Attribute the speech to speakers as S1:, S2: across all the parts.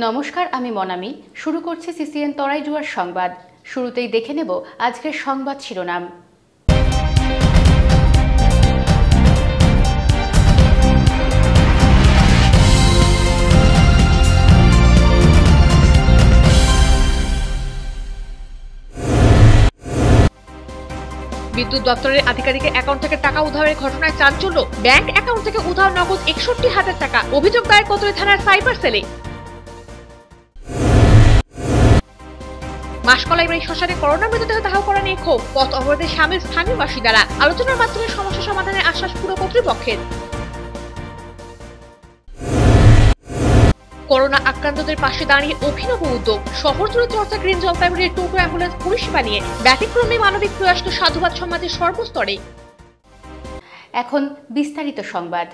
S1: নমস্কার, আমি মনামি। শুরু করছি সিসিএন তরাইডুয়ার সংবাদ। শুরুতেই দেখে নেব আজকের সংবাদ শিরোনাম।
S2: বিদ্যুৎ দপ্তরের আধিকারিকের অ্যাকাউন্ট থেকে টাকা উদ্ধারের ঘটনায় চাঞ্চল্য। ব্যাংক অ্যাকাউন্ট থেকে উধাও নগদ ৬১,০০০ টাকা। অভিযোগ দায়ের কোতোয়ালি থানার সাইবার সেলে। মাসকলাই বাড়ি শ্মশানে করোনা মৃতদেহ দাহ করা নিয়ে ক্ষোভ। পথ অবরোধে সামিল স্থানীয় বাসিন্দারা। আলোচনার মাধ্যমে সমস্যা সমাধানের আশ্বাস পুর কর্তৃপক্ষের। করোনা আক্রান্তদের পাশে দাঁড়িয়ে অভিনব উদ্যোগ। শহর জুড়ে চর্চা গ্রিন জলপাইগুড়ির টোটো অ্যাম্বুলেন্স পরিষেবা নিয়ে। ব্যতিক্রমী মানবিক প্রয়াসকে সাধুবাদ সমাজের সর্বস্তরে।
S1: এখন বিস্তারিত সংবাদ।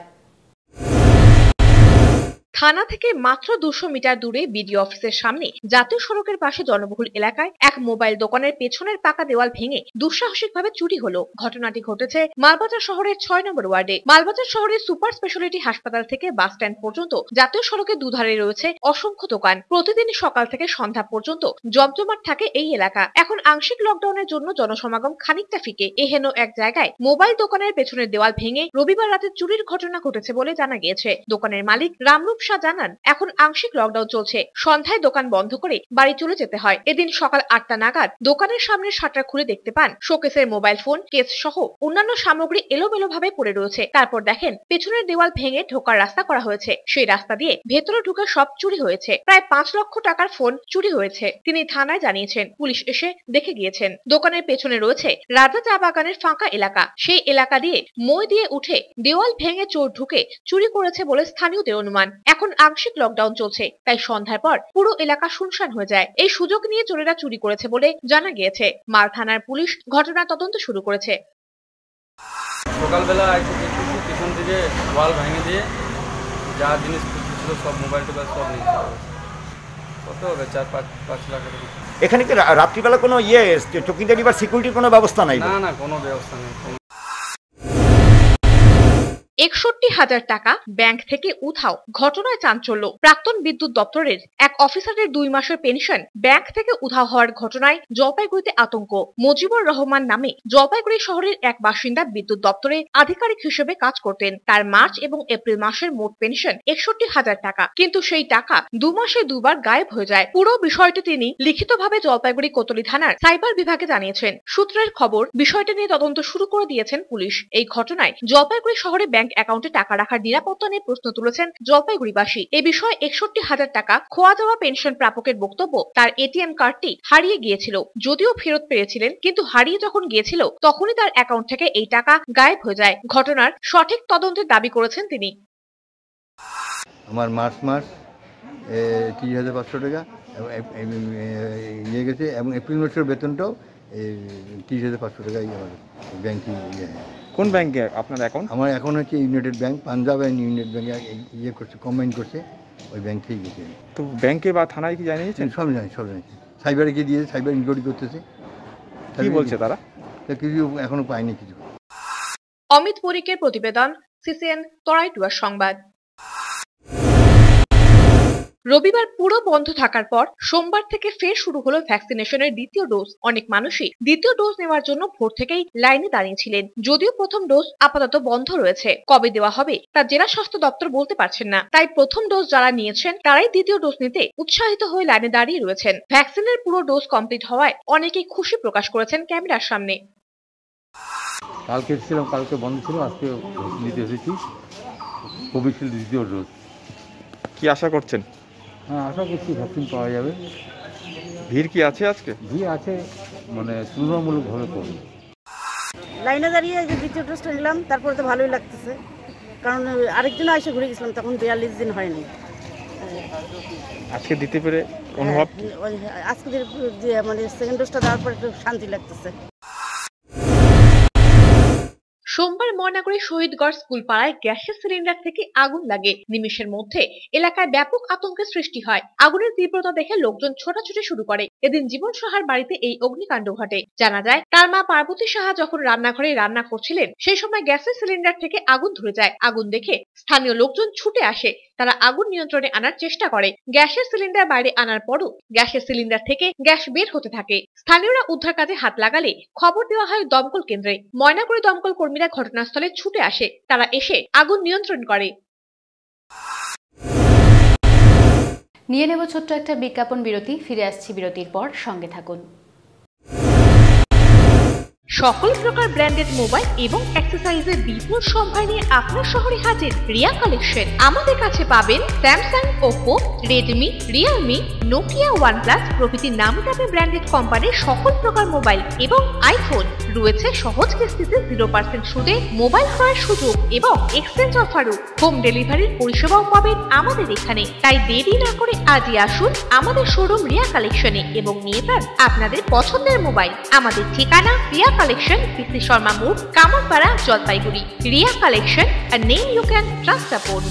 S2: থানা থেকে মাত্র ২০০ মিটার দূরে বিডিও অফিসের সামনে জাতীয় সড়কের পাশে জনবহুল এলাকায় এক মোবাইল দোকানের পেছনের পাকা দেওয়াল ভেঙে দুঃসাহসিকভাবে চুরি হলো। ঘটনাটি ঘটেছে মালবাজার শহরের ৬ নম্বর ওয়ার্ডে। মালবাজার শহরের সুপার স্পেশালিটি হাসপাতাল থেকে বাস স্ট্যান্ড পর্যন্ত জাতীয় সড়কের দুধারে রয়েছে অসংখ্য দোকান। প্রতিদিন সকাল থেকে সন্ধ্যা পর্যন্ত জমজমাট থাকে এই এলাকা। এখন আংশিক লকডাউনের জন্য জনসমাগম খানিকটা ফিকে। এহেন এক জায়গায় মোবাইল দোকানের পেছনের দেওয়াল ভেঙে রবিবার রাতে চুরির ঘটনা ঘটেছে বলে জানা গিয়েছে। দোকানের মালিক রামরূপ জানান, এখন আংশিক লকডাউন চলছে। সন্ধ্যায় দোকান বন্ধ করে বাড়ি চলে যেতে হয়। এদিন সকাল ৮টা নাগাদ দোকানের সামনে শাটার খুলে দেখতে পান শোকেসের মোবাইল ফোন, কেস সহ অন্যান্য সামগ্রী এলোমেলো ভাবে পড়ে রয়েছে। তারপর দেখেন পেছনের দেওয়াল ভেঙে ঢোকার রাস্তা করা হয়েছে। সেই রাস্তা দিয়ে ভেতরে ঢুকে সব চুরি হয়েছে। প্রায় ৫ লক্ষ টাকার ফোন চুরি হয়েছে। তিনি থানায় জানিয়েছেন। পুলিশ এসে দেখে গিয়েছেন। দোকানের পেছনে রয়েছে রাজা চা বাগানের ফাঁকা এলাকা। সেই এলাকা দিয়ে মই দিয়ে উঠে দেওয়াল ভেঙে চোর ঢুকে চুরি করেছে বলে স্থানীয়দের অনুমান। এখন আংশিক লকডাউন চলছে, তাই সন্ধ্যার পর পুরো এলাকা শুনশান হয়ে যায়। এই সুযোগ নিয়ে চোরেরা চুরি করেছে বলে জানা গিয়েছে। মাল থানার পুলিশ ঘটনার তদন্ত শুরু করেছে।
S3: সকালবেলা পিছন থেকে ওয়াল ভেঙে দিয়ে যা জিনিস ছিল সব মোবাইল টোবাইল সব নিয়ে কত হবে ৪-৫ লাখ।
S4: এখানে কি রাত্রিবেলা কোনো চৌকিদারি বা সিকিউরিটির কোনো ব্যবস্থা নাই?
S3: না, কোনো ব্যবস্থা নেই।
S2: ৬১,০০০ টাকা ব্যাংক থেকে উধাও, ঘটনায় চাঞ্চল্য। প্রাক্তন বিদ্যুৎ দপ্তরের এক অফিসারের ২ মাসের পেনশন ব্যাংক থেকে উধাও হওয়ার ঘটনায় জলপাইগুড়িতে আতঙ্ক। মুজিবুর রহমান নামে জলপাইগুড়ি শহরের এক বাসিন্দা বিদ্যুৎ দপ্তরে আধিকারিক হিসেবে কাজ করতেন। তার মার্চ এবং এপ্রিল মাসের মোট পেনশন ৬১,০০০ টাকা। কিন্তু সেই টাকা ২ মাসে দুবার গায়েব হয়ে যায়। পুরো বিষয়টি তিনি লিখিতভাবে জলপাইগুড়ি কোতোয়ালি থানার সাইবার বিভাগে জানিয়েছেন। সূত্রের খবর, বিষয়টি নিয়ে তদন্ত শুরু করে দিয়েছেন পুলিশ। এই ঘটনায় জলপাইগুড়ি শহরে ব্যাংক অ্যাকাউন্টে টাকা রাখার নিরাপত্তা নিয়ে প্রশ্ন তুলেছেন জলপাইগুড়িবাসী। এ বিষয়ে ৬১,০০০ টাকা খোয়া যাওয়া পেনশন প্রাপকের বক্তব্য, তার এটিএম কার্ডটি হারিয়ে গিয়েছিল। যদিও ফেরত পেয়েছিলেন, কিন্তু হারিয়ে যখন গিয়েছিল তখনই তার অ্যাকাউন্ট থেকে এই টাকা গায়েব হয়ে যায়। ঘটনার সঠিক তদন্তের দাবি করেছেন তিনি।
S5: আমার মাস ৩০,৫০০ টাকা নিয়ে গেছে এবং এপ্রিল মাসের বেতনটাও ৩০,৫০০ টাকাই আমার ব্যাংকে।
S6: কোন ব্যাংকে আপনার অ্যাকাউন্ট?
S5: আমার অ্যাকাউন্ট হচ্ছে United bank, Punjab and United ব্যাংকে করছে, কম্বাইন করছে, ওই ব্যাংকেই গেছে।
S6: তো ব্যাংকে বা থানায় কি জানিয়েছেন?
S5: সব জানিয়েছি। সাইবারে গিয়ে দিয়েছে, সাইবার ইনকোয়ারি করতেছে।
S6: কি বলছে তারা?
S5: কিছু এখনো পাইনি কিছু।
S2: অমিত পরিকের প্রতিবেদন, সিসিএন তরাইডুয়ার সংবাদ। রবিবার পুরো বন্ধ থাকার পর সোমবার থেকে ফের শুরু হলো ভ্যাকসিনেশনের দ্বিতীয় ডোজ। অনেক মানুষই দ্বিতীয় ডোজ নেওয়ার জন্য ভোর থেকেই লাইনে দাঁড়িয়েছিলেন। যদিও প্রথম ডোজ আপাতত বন্ধ রয়েছে, কবে দেওয়া হবে তা জেলা স্বাস্থ্য দপ্তর বলতে পারছেন না। তাই প্রথম ডোজ যারা নিয়েছেন তারাই দ্বিতীয় ডোজ নিতে উৎসাহিত হয়ে লাইনে দাঁড়িয়ে রয়েছেন। ভ্যাকসিনের পুরো ডোজ কমপ্লিট হওয়ায় অনেকেই খুশি প্রকাশ করেছেন ক্যামেরার সামনে।
S7: কালকে ছিলাম, কালকে বন্ধ ছিল, আজকে নিতে এসেছি কোভিশিল্ড দ্বিতীয় ডোজ।
S6: কি আশা করছেন?
S7: হ্যাঁ, আশা করছি ভ্যাকসিন পাওয়া যাবে।
S6: ভিড় কি আছে আজকে?
S7: ভিড় আছে, মানে তুলনামূলকভাবে কম।
S8: লাইনে দাঁড়িয়ে যে দ্বিতীয় ডোজটা নিলাম, তারপরে তো ভালোই লাগতেছে, কারণ আরেকজন এসে ঘুরে গেছিলাম, তখন ৪২ দিন হয়নি।
S6: আজকে দিতে পেরে অনুভব?
S8: আজকে মানে সেকেন্ড ডোজটা দেওয়ার পর একটু শান্তি লাগতেছে।
S2: সোমবার ময়নাগুড়ি শহীদগড় স্কুল পাড়ায় গ্যাসের সিলিন্ডার থেকে আগুন লাগে। নিমেষের মধ্যে এলাকায় ব্যাপক আতঙ্কের সৃষ্টি হয়। আগুনের তীব্রতা দেখে লোকজন ছোটাছুটি শুরু করে। এদিন জীবন সাহার বাড়িতে এই অগ্নিকাণ্ড ঘটে। জানা যায়, তার মা পার্বতী সাহা যখন রান্নাঘরে রান্না করছিলেন সেই সময় গ্যাসের সিলিন্ডার থেকে আগুন ধরে যায়। আগুন দেখে স্থানীয় লোকজন ছুটে আসে। তারা আগুন নিয়ন্ত্রণে আনার চেষ্টা করে। গ্যাসের সিলিন্ডার বাইরে আনার পরও গ্যাসের সিলিন্ডার থেকে গ্যাস বের হতে থাকে। স্থানীয়রা উদ্ধার কাজে হাত লাগালে খবর দেওয়া হয় দমকল কেন্দ্রে। ময়নাগুড়ি দমকল কর্মীরা ঘটনাস্থলে ছুটে আসে। তারা এসে আগুন নিয়ন্ত্রণ করে।
S1: নিয়ে নেব ছোট্ট একটা বিজ্ঞাপন বিরতি। ফিরে আসছি বিরতির পর, সঙ্গে থাকুন।
S2: সকল প্রকার ব্র্যান্ডেড মোবাইল এবং অ্যাক্সেসরিজের বিপুল সম্ভার নিয়ে আপনার শহরে হাজির রিয়া কালেকশন। আমাদের কাছে পাবেন Samsung, Oppo, Redmi, Realme, Nokia, OnePlus প্রভৃতি নামি দামি ব্র্যান্ডেড কোম্পানির সকল প্রকার মোবাইল এবং আইফোন। রয়েছে সহজ কিস্তিতে 0% সুদে মোবাইল ক্রয়ের সুযোগ এবং এক্সচেঞ্জ অফারও। হোম ডেলিভারির পরিষেবাও পাবেন আমাদের এখানে। তাই দেরি না করে আজই আসুন আমাদের শোরুম রিয়া কালেকশনে এবং নিয়ে যান আপনাদের পছন্দের মোবাইল। আমাদের ঠিকানা রিয়া কালেকশন, পিসি শর্মা মোড়, Kamarpara, Jalpaiguri. Riya collection, a name you can trust upon।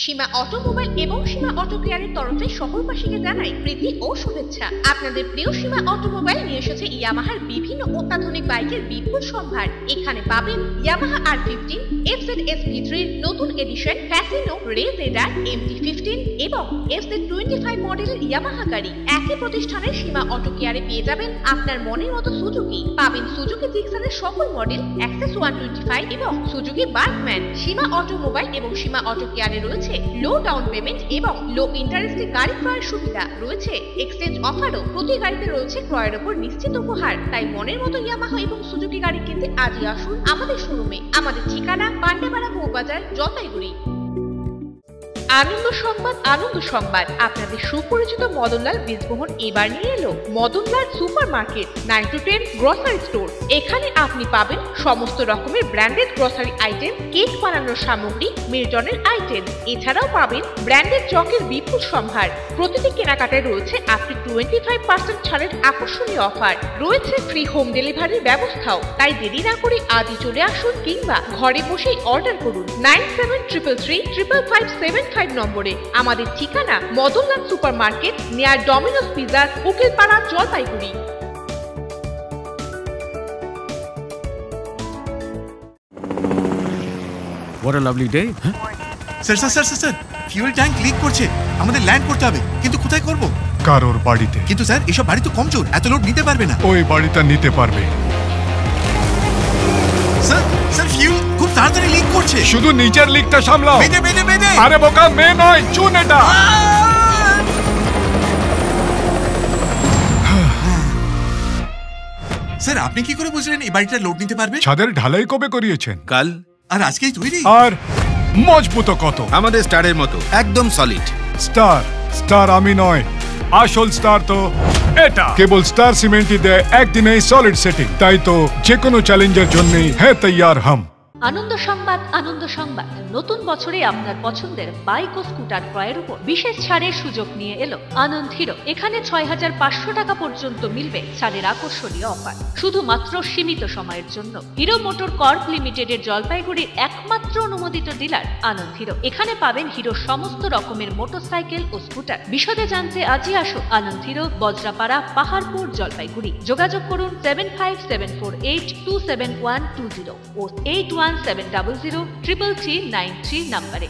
S2: Seema automobile এবং সীমা অটো কেয়ারের তরফে সকলবাসীকে জানাই প্রীতি ও শুভেচ্ছা। আপনাদের প্রিয় সীমা অটোমোবাইল নিয়ে এসেছে ইয়ামাহার বিভিন্ন অত্যাধুনিক বাইকের বিপুল সম্ভার। এখানে পাবেন ইয়ামাহা R15, FZS V3 নতুন এডিশন, ফ্যাসিনো, রেজেডার, MT15 এবং FZ25 মডেলের ইয়ামাহা গাড়ি। একই প্রতিষ্ঠানের সীমা অটো কেয়ারে পেয়ে যাবেন আপনার মনের মতো সুজুকি। পাবেন সুজুকি জিক্সারের সকল মডেল, অ্যাক্সেস 125 এবং সুজুকি বার্কম্যান। সীমা অটোমোবাইল এবং সীমা অটো কেয়ারে রয়েছে লো ডাউন পেমেন্ট এবং লো ইন্টারেস্টে গাড়ি ক্রয়ের সুবিধা। রয়েছে এক্সচেঞ্জ অফারও। প্রতি গাড়িতে রয়েছে ক্রয়ের উপর নিশ্চিত উপহার। তাই মনের মতো ইয়ামাহা এবং সুজুকি গাড়ি কিনতে আজই আসুন আমাদের শোরুমে। আমাদের ঠিকানা পান্ডেপাড়া বউবাজার, জলপাইগুড়ি। আনন্দ সংবাদ, আনন্দ সংবাদ। আপনাদের সুপরিচিত মদনলাল বীজমোহন এবার নিয়ে এলো Madanlal super market 9 to 10 grocery store. এখানে আপনি পাবেন সমস্ত রকমের ব্র্যান্ডেড গ্রসারি আইটেম, কেক বানানোর সামগ্রী, মিল্টনের আইটেম। এছাড়াও পাবেন ব্র্যান্ডেড চকের বিপুল সম্ভার। প্রতিটি কেনাকাটায় রয়েছে আপ টু 25% ছাড়ের আকর্ষণীয় অফার। রয়েছে ফ্রি হোম ডেলিভারির ব্যবস্থাও। তাই দেরি না করে আজই চলে আসুন কিংবা ঘরে বসেই অর্ডার করুন 97333557 নম্বরে। আমাদের ঠিকানা Madanlal super market, near Domino's pizza, Ukilpara, Jalpaiguri.
S9: What a lovely day.
S10: Sir fuel tank leak করছে। আমাদের ল্যান্ড করতে হবে, কিন্তু কোথায় করব?
S11: কারোর বাড়িতে।
S10: কিন্তু স্যার এসব বাড়ি তো কমজোর, এত লোড নিতে পারবে না।
S11: ওই বাড়িটা নিতে পারবে।
S10: স্যার ফিউল খুব তাড়াতাড়ি লিক করছে।
S11: শুধু নিচের লিকটা সামলাও।
S10: বেঁধে।
S11: আরে বোকা, মেয়ে নয়, চুন এটা।
S10: স্যার আপনি কি করে বুঝলেন এই বাড়িটা লোড নিতে পারবে?
S11: ছাদের ঢালাই কবে করিয়েছেন?
S9: কাল।
S10: আর আজকেই তৈরি?
S11: আর মজবুত কত?
S9: আমাদের স্টারের মতো একদম সলিড।
S11: স্টার আমি নয়, আসল স্টার তো এটা। কেবল স্টার সিমেন্টই দেয় একদিনেই সলিড সেটিং। তাই তো যে কোনো চ্যালেঞ্জের জন্যই হ্যাঁ তৈয়ার হাম।
S12: আনন্দ সংবাদ, আনন্দ সংবাদ। নতুন বছরে আপনার পছন্দের বাইক ও স্কুটার ক্রয়ের উপর বিশেষ ছাড়ের সুযোগ নিয়ে এলো আনন্দ হিরো। এখানে 6500 টাকা পর্যন্ত মিলবে ছাড়ের আকর্ষণীয় অফার, শুধুমাত্র সীমিত সময়ের জন্য। হিরো মোটর কর্প লিমিটেডের জলপাইগুড়ির একমাত্র অনুমোদিত ডিলার আনন্দ হিরো। এখানে পাবেন হিরোর সমস্ত রকমের মোটরসাইকেল ও স্কুটার। বিশদে জানতে আজই আসুন আনন্দ হিরো, বজ্রাপাড়া, পাহাড়পুর, জলপাইগুড়ি। যোগাযোগ করুন 7574827120 ও 8170033393 নম্বরে।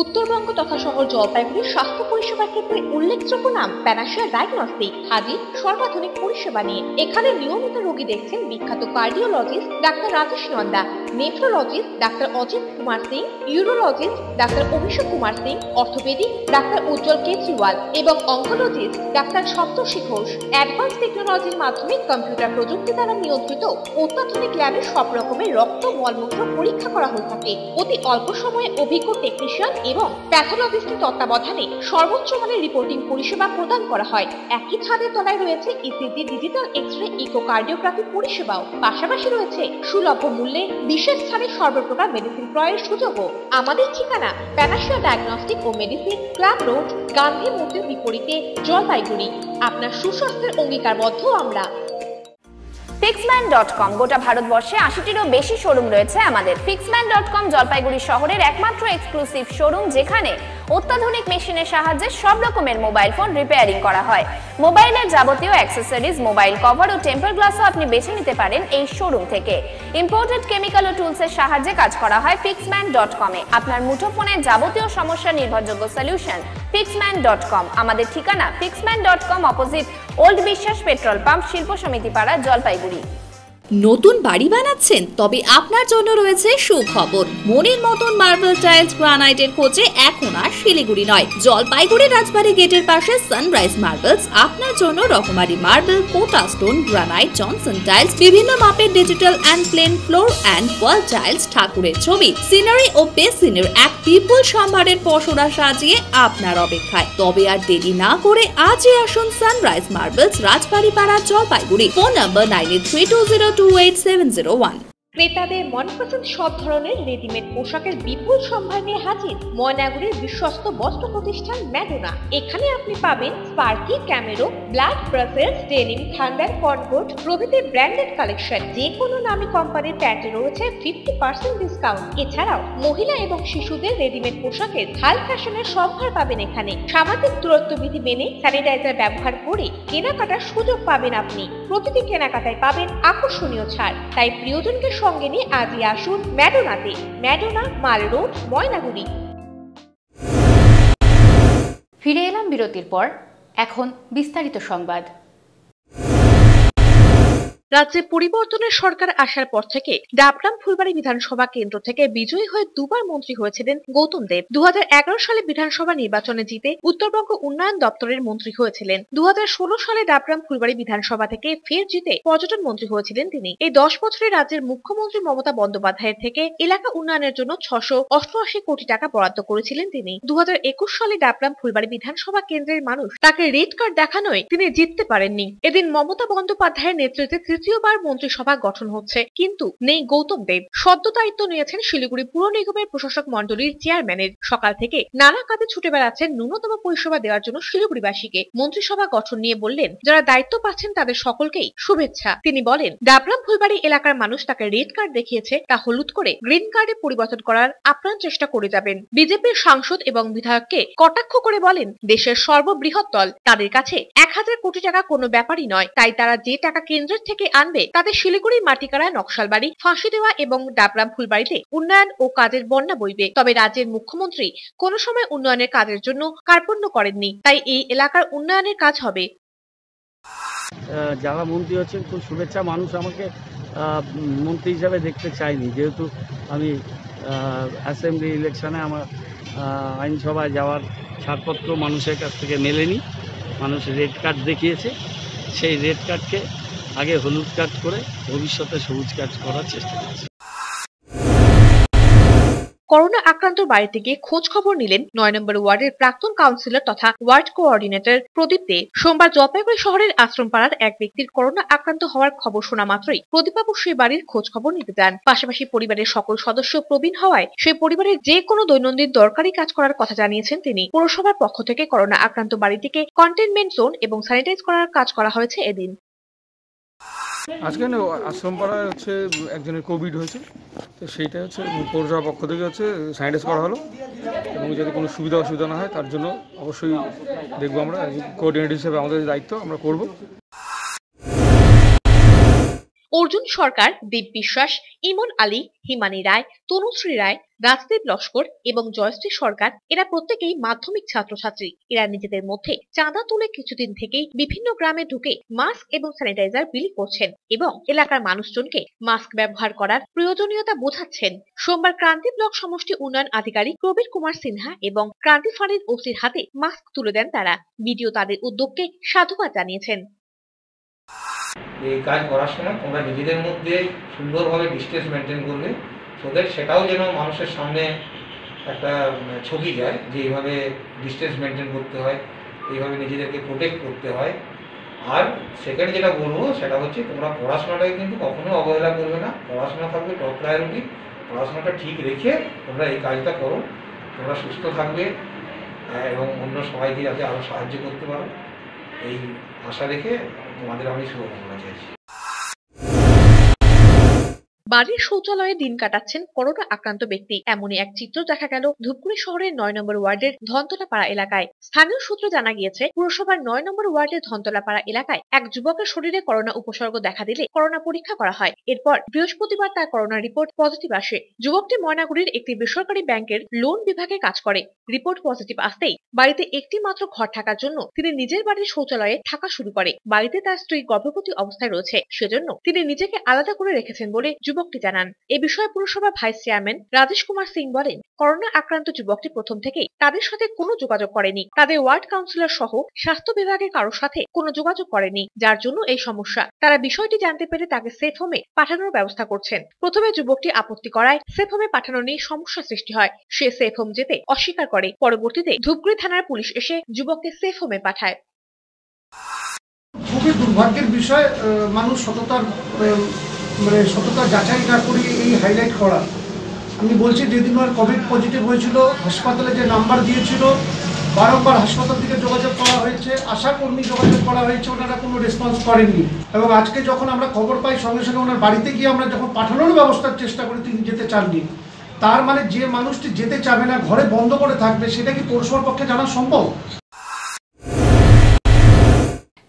S2: উত্তরবঙ্গ তথা শহর জলপাইগুড়ির স্বাস্থ্য পরিষেবার ক্ষেত্রে উল্লেখযোগ্য নাম প্যানাশিয়া ডায়াগনস্টিক। হাজির সর্বাধুনিক পরিষেবা নিয়ে। এখানে নিয়মিত রোগী দেখছেন বিখ্যাত cardiologist doctor Rajesh Nanda, nephrologist doctor Ajit Kumar Singh, urologist doctor Abhishek Kumar Singh, orthopaedic doctor Ujjwal Kejriwal এবং oncologist doctor Saptarshi Ghosh. Advance টেকনোলজির মাধ্যমে কম্পিউটার প্রযুক্তি দ্বারা নিয়ন্ত্রিত অত্যাধুনিক ল্যাবে সব রকমের রক্ত, মলমূত্র পরীক্ষা করা হয়ে থাকে। অতি অল্প সময়ে অভিজ্ঞ টেকনিশিয়ান এবং প্যাথোলজিস্টের তত্ত্বাবধানে সর্বোচ্চ মানের রিপোর্টিং পরিষেবা প্রদান করা হয়। একই ছাদের তলায় রয়েছে ইসিজি, ডিজিটাল এক্সরে, ইকোকার্ডিওগ্রাফি পরিষেবাও। পাশাপাশি রয়েছে সুলভ মূল্যে বিশেষ ছাড়ে সর্বপ্রকার মেডিসিন ক্রয়ের সুযোগও। আমাদের ঠিকানা প্যানাশিয়া ডায়াগনস্টিক ও মেডিসিন, ক্লাব রোড, গান্ধী মূর্তির বিপরীতে, জলপাইগুড়ি। আপনার সুস্বাস্থ্যের অঙ্গীকারবদ্ধ আমরা।
S13: fixman.com গোটা ভারতবর্ষে ৮০টিরও বেশি শোরুম রয়েছে আমাদের। fixman.com জলপাইগুড়ি শহরের একমাত্র এক্সক্লুসিভ শোরুম, যেখানে অত্যাধুনিক মেশিনের সাহায্যে সব রকমের মোবাইল ফোন রিপেয়ারিং করা হয়। মোবাইলের যাবতীয় অ্যাক্সেসরিজ, মোবাইল কভার ও টেম্পার গ্লাসও আপনি বেছে নিতে পারেন এই শোরুম থেকে। ইম্পোর্টেড কেমিক্যাল ও টুলসের সাহায্যে কাজ করা হয় fixman.com এ। আপনার মুঠোফোনের যাবতীয় সমস্যার নির্ভরযোগ্য সলিউশন fixman.com। আমাদের ঠিকানা fixman.com, অপোজিট ওল্ড বিশ্বাস পেট্রোল পাম্প, শিল্প সমিতি পাড়া, জলপাইগুড়ি।
S14: নতুন বাড়ি বানাচ্ছেন? তবে আপনার জন্য রয়েছে সুখবর। মনের মতন মার্বেল টাইলস গ্রানাইটের খোঁজে এখন আর শিলিগুড়ি নয়, জলপাইগুড়ি রাজবাড়ি গেটের পাশে সানরাইজ মার্বেলস আপনার জন্য রকমারি মার্বেল, পোটা স্টোন, গ্রানাইট, জনসন টাইলস, বিভিন্ন মাপের digital and plain floor and wall tiles, ঠাকুরের ছবি, সিনারি ও বেসিনের এক বিপুল সম্ভারের পসরা সাজিয়ে আপনার অপেক্ষায়। তবে আর দেরি না করে আজই আসুন সানরাইজ মার্বেলস, রাজবাড়ি পাড়া, জলপাইগুড়ি। Phone number 9832028701।
S2: ক্রেতাদের মনপসন্দ সব ধরনের রেডিমেড পোশাকের বিপুল সম্ভার নিয়ে হাজির ময়নাগুড়ির বিশ্বস্ত বস্ত্র প্রতিষ্ঠান ম্যাডোনা। এখানে আপনি পাবেন Sparky, Camero, Black Brussels, denim, Thunder, Concord প্রভৃতি ব্র্যান্ডেড কালেকশন। যে কোনো নামী কোম্পানির প্যান্টে রয়েছে 50% ডিসকাউন্ট। এছাড়াও মহিলা এবং শিশুদের রেডিমেড পোশাকের হাই ফ্যাশনের সম্ভার পাবেন এখানে। সামাজিক দূরত্ব বিধি মেনে স্যানিটাইজার ব্যবহার করে কেনাকাটার সুযোগ পাবেন আপনি। প্রতিটি কেনাকাটায় পাবেন আকর্ষণীয় ছাড়। তাই প্রিয়জনকে সঙ্গে নিয়ে আজই আসুন ম্যাডোনাতে। ম্যাডোনা, মাল রোড, ময়নাগুড়ি।
S1: ফিরে এলাম বিরতির পর। এখন বিস্তারিত সংবাদ।
S2: রাজ্যে পরিবর্তনের সরকার আসার পর থেকে ডাবগ্রাম ফুলবাড়ি বিধানসভা কেন্দ্র থেকে বিজয়ী হয়ে দুবার মন্ত্রী হয়েছিলেন গৌতম দেব। 2011 সালে বিধানসভা নির্বাচনে জিতে উত্তরবঙ্গ উন্নয়ন দপ্তরের মন্ত্রী হয়েছিলেন। 2016 সালে ডাবগ্রাম ফুলবাড়ি বিধানসভা থেকে ফের জিতে পর্যটন মন্ত্রী হয়েছিলেন তিনি। এই 10 বছরে রাজ্যের মুখ্যমন্ত্রী মমতা বন্দ্যোপাধ্যায়ের থেকে এলাকা উন্নয়নের জন্য 688 কোটি টাকা বরাদ্দ করেছিলেন তিনি। 2021 সালে ডাবগ্রাম ফুলবাড়ি বিধানসভা কেন্দ্রের মানুষ তাকে রেড কার্ড দেখানোয় তিনি জিততে পারেননি। এদিন মমতা বন্দ্যোপাধ্যায়ের নেতৃত্বে তৃতীয়বার মন্ত্রিসভা গঠন হচ্ছে, কিন্তু নেই গৌতম দেব। সদ্য দায়িত্ব নিয়েছেন শিলিগুড়ি পুর নিগমের প্রশাসক মন্ডলীর চেয়ারম্যানের। সকাল থেকে নানা কাজে ছুটে বেড়াচ্ছেন ন্যূনতম পরিষেবা দেওয়ার জন্য শিলিগুড়িবাসীকে। মন্ত্রিসভা গঠন নিয়ে বললেন, যারা দায়িত্ব পাচ্ছেন তাদের সকলকেই শুভেচ্ছা। তিনি বলেন, ডাবগ্রাম ফুলবাড়ি এলাকার মানুষ তাকে রেড কার্ড দেখিয়েছে, তা হলুদ করে গ্রিন কার্ডে পরিবর্তন করার আপ্রাণ চেষ্টা করে যাবেন। বিজেপির সাংসদ এবং বিধায়ককে কটাক্ষ করে বলেন, দেশের সর্ববৃহৎ দল, তাদের কাছে 1000 কোটি টাকা কোনো ব্যাপারই নয়। তাই তারা যে টাকা কেন্দ্রের থেকে আনবে তাতে শিলিগুড়ি, মাটিকাড়া, নকশালবাড়ি, ফাঁসিদেওয়া এবং ডাবগ্রাম ফুলবাড়িতে উন্নয়ন ও কাজের বন্যা বইবে। তবে রাজ্যের মুখ্যমন্ত্রী কোনো সময় উন্নয়নের কাজের জন্য কার্পণ্য করেননি, তাই এই এলাকার উন্নয়নের কাজ হবে।
S15: যারা মন্ত্রী হচ্ছেন খুব শুভেচ্ছা। মানুষ আমাকে মন্ত্রী হিসাবে দেখতে চায়নি, যেহেতু আমি অ্যাসেম্বলি ইলেকশনে আমার আইনসভায় যাওয়ার ছাড়পত্র মানুষের কাছ থেকে মেলেনি। মানুষ রেড কার্ড দেখিয়েছে, সেই রেড কার্ডকে আগে হলুদ কার্ড করে ভবিষ্যতে সবুজ কার্ড করার চেষ্টা করছে।
S2: করোনা আক্রান্ত বাড়িতে গিয়ে খোঁজ খবর নিলেন 9 নম্বর ওয়ার্ডের প্রাক্তন কাউন্সিলর তথা ওয়ার্ড কোঅর্ডিনেটর প্রদীপ দে। সোমবার জলপাইগুড়ি শহরের আশ্রমপাড়ার এক ব্যক্তির করোনা আক্রান্ত হওয়ার খবর শোনা মাত্রই প্রদীপবাবু সেই বাড়ির খোঁজ খবর নিতে যান। পাশাপাশি পরিবারের সকল সদস্য প্রবীণ হওয়ায় সেই পরিবারের যে কোনো দৈনন্দিন দরকারি কাজ করার কথা জানিয়েছেন তিনি। পৌরসভার পক্ষ থেকে করোনা আক্রান্ত বাড়িটিকে কন্টেইনমেন্ট জোন এবং স্যানিটাইজ করার কাজ করা হয়েছে এদিন।
S3: আজকে আশ্রমপাড়ায় হচ্ছে একজনের কোভিড হয়েছে, তো সেইটা হচ্ছে পৌরসভার পক্ষ থেকে হচ্ছে স্যানিটাইজ করা হলো, এবং যদি কোনো সুবিধা অসুবিধা না হয় তার জন্য অবশ্যই দেখবো আমরা কোঅর্ডিনেটর হিসেবে আমাদের দায়িত্ব আমরা করব।
S2: অর্জুন সরকার, দেব বিশ্বাস, ইমন আলী, হিমানী রায়, তনুশ্রী রায়, রাজদীপ লস্কর এবং জয়শ্রী সরকার এরা প্রত্যেকেই মাধ্যমিক ছাত্রছাত্রী। এরা নিজেদের মধ্যে চাঁদা তুলে কিছুদিন থেকেই বিভিন্ন গ্রামে ঢুকে মাস্ক এবং স্যানিটাইজার বিলি করছেন এবং এলাকার মানুষজনকে মাস্ক ব্যবহার করার প্রয়োজনীয়তা বোঝাচ্ছেন। সোমবার ক্রান্তি ব্লক সমষ্টি উন্নয়ন আধিকারিক প্রবীর কুমার সিনহা এবং ক্রান্তি ফাঁড়ির ওসির হাতে মাস্ক তুলে দেন তারা। ভিডিও তাদের উদ্যোগকে সাধুবাদ জানিয়েছেন।
S16: এই কাজ করার সময় তোমরা নিজেদের মধ্যে সুন্দরভাবে ডিস্টেন্স মেনটেন করবে, তোদের সেটাও যেন মানুষের সামনে একটা ছবি যায় যে এইভাবে ডিস্টেন্স মেনটেন করতে হয়, এইভাবে নিজেদেরকে প্রোটেক্ট করতে হয়। আর সেকেন্ড যেটা বলবো সেটা হচ্ছে তোমরা পড়াশোনাটাকে কিন্তু কখনো অবহেলা করবে না, পড়াশোনা থাকবে টপ প্রায়োরিটি। পড়াশোনাটা ঠিক রেখে তোমরা এই কাজটা করো, তোমরা সুস্থ থাকবে এবং অন্য সবাইকে যাতে আরও সাহায্য করতে পারো, এই আশা রেখে তোমাদের আমি শুভকামনা চাইছি।
S2: বাড়ির শৌচালয়ে দিন কাটাচ্ছেন করোনা আক্রান্ত ব্যক্তি। এমনই এক চিত্র দেখা গেল ধূপগুড়ি শহরের 9 নম্বর ওয়ার্ডের ধনতলাপাড়া এলাকায়। স্থানীয় সূত্রে জানা গিয়েছে, পুরসভার 9 নম্বর ওয়ার্ডের ধনতলাপাড়া এলাকায় এক যুবকের শরীরে করোনা উপসর্গ দেখা দিলে করোনা পরীক্ষা করা হয়। এরপর বৃহস্পতিবার তার করোনা রিপোর্ট পজিটিভ আসে। যুবকটি ময়নাগুড়ির একটি বেসরকারি ব্যাংকের লোন বিভাগে কাজ করে। রিপোর্ট পজিটিভ আসতেই বাড়িতে একটি মাত্র ঘর থাকার জন্য তিনি নিজের বাড়ির শৌচালয়ে থাকা শুরু করে। বাড়িতে তার স্ত্রী গর্ভবতী অবস্থায় রয়েছে, সেজন্য তিনি নিজেকে আলাদা করে রেখেছেন বলে যুবকটি জানান। এ বিষয়ে পুরসভা ভাইস চেয়ারম্যান রাজেশ কুমার সিং বলেন, করোনা আক্রান্ত যুবকটি প্রথম থেকেই তাদের সাথে কোনো যোগাযোগ করেনি। তাদের ওয়ার্ড কাউন্সিলর সহ স্বাস্থ্য বিভাগের কারোর সাথে কোনো যোগাযোগ করেনি, যার জন্য এই সমস্যা। তারা বিষয়টি জানতে পেরে তাকে সেফ হোমে পাঠানোর ব্যবস্থা করছেন। প্রথমে যুবকটি আপত্তি করায় সেফ হোমে পাঠানো নিয়ে সমস্যা সৃষ্টি হয়। সে সেফ হোম যেতে অস্বীকার করে। পরবর্তীতে ধূপগুড়ি থানার পুলিশ এসে যুবককে সেফ হোমে পাঠায়।
S17: খুবই দুর্ভাগ্যের বিষয়, মানুষ সততা যাচাই না করে এই হাইলাইট করা। আমি বলছি, যেদিন ওর কোভিড পজিটিভ হয়েছিল, হাসপাতালে যে নাম্বার দিয়েছিল, বারংবার হাসপাতাল থেকে যোগাযোগ করা হয়েছে, আশাকর্মী যোগাযোগ করা হয়েছে, ওনারা কোনো রেসপন্স করেননি। এবং আজকে যখন আমরা খবর পাই, সঙ্গে সঙ্গে ওনার বাড়িতে গিয়ে আমরা যখন পাঠানোর ব্যবস্থার চেষ্টা করি, তিনি যেতে চাননি। তার মানে যে মানুষটি যেতে চাবে না, ঘরে বন্ধ করে থাকবে, সেটা কি পৌরসভার পক্ষে জানা সম্ভব?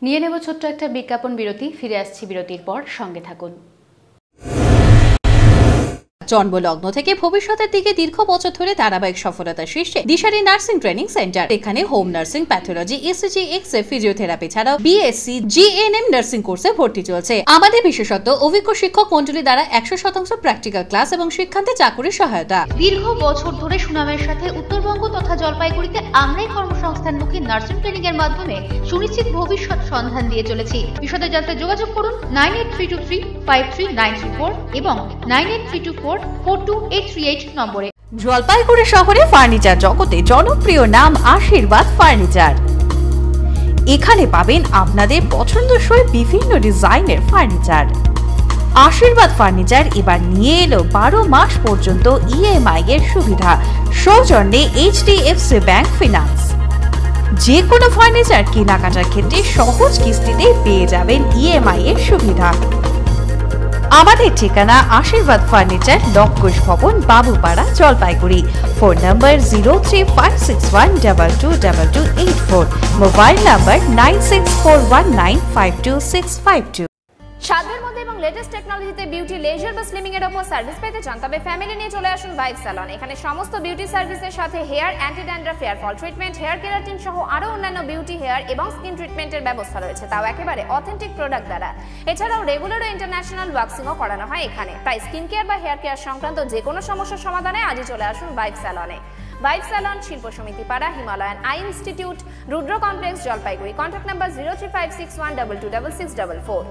S1: নিয়ে নেব ছোট্ট একটা বিজ্ঞাপন বিরতি। ফিরে আসছি বিরতির পর, সঙ্গে থাকুন।
S14: জন্মলগ্ন থেকে ভবিষ্যতের দিকে দীর্ঘ বছর ধরে ধারাবাহিক সফলতার শীর্ষে দিশারি নার্সিং ট্রেনিং সেন্টার। এখানে home nursing, pathology, ECG, x ray, physiotherapy ছাড়াও বিএসসি, জিএনএম নার্সিং কোর্সে ভর্তি চলছে। আমাদের বিশেষত্ব, অভিজ্ঞ শিক্ষক মন্ডলী দ্বারা 100% প্র্যাকটিক্যাল ক্লাস এবং শিক্ষান্তে চাকুরির সহায়তা।
S1: দীর্ঘ বছর ধরে সুনামের সাথে উত্তরবঙ্গ তথা জলপাইগুড়িতে আমরাই কর্মসংস্থানমুখী নার্সিং ট্রেনিং এর মাধ্যমে সুনিশ্চিত ভবিষ্যৎ সন্ধান দিয়ে চলেছি। বিশদে জানতে যোগাযোগ করুন 9832353934 এবং 9832442838 নম্বরে।
S14: জলপাইগুড়ি শহরে ফার্নিচার জগতে জনপ্রিয় নাম আশীর্বাদ ফার্নিচার। এখানে পাবেন আপনাদের পছন্দসই বিভিন্ন ডিজাইনের ফার্নিচার। আশীর্বাদ ফার্নিচার এবার নিয়ে এলো 12 মাস পর্যন্ত ইএমআই এর সুবিধা, সৌজন্যে এইচডিএফসি ব্যাংক ফিনান্স। যে কোনো ফার্নিচার কেনাকাটার ক্ষেত্রে সহজ কিস্তিতে পেয়ে যাবেন ইএমআই এর সুবিধা। আমাদের ঠিকানা আশীর্বাদ ফার্নিচার, লক্ষোষ ভবন, বাবুপাড়া, জলপাইগুড়ি। ফোন নম্বর 0356122284, মোবাইল নাম্বার 9641952652।
S13: সাধ্যের মধ্যে এবং লেটেস্ট টেকনোলজিতে বিউটি, লেজার বা স্লিমিং এর উপর সার্ভিস পেতে চান, তবে ফ্যামিলি নিয়ে চলে আসুন ভাইব স্যালন। এখানে সমস্ত বিউটি সার্ভিসের সাথে hair anti dandruff, hair fall treatment, hair keratin সহ আরো অন্যান্য বিউটি, হেয়ার এবং স্কিন ট্রিটমেন্টের ব্যবস্থা রয়েছে, তাও একেবারে অথেন্টিক প্রোডাক্ট দ্বারা। এছাড়াও রেগুলার ও ইন্টারন্যাশনাল ওয়াক্সিংও করানো হয় এখানে। তাই স্কিন কেয়ার বা হেয়ার কেয়ার সংক্রান্ত যে কোনো সমস্যার সমাধানে আজই চলে আসুন vibe স্যালনে। Vibe salon, Shilpa Samiti Para, Himalayan eye institute, Rudra complex, Jalpaiguri. Contact number 035612226644।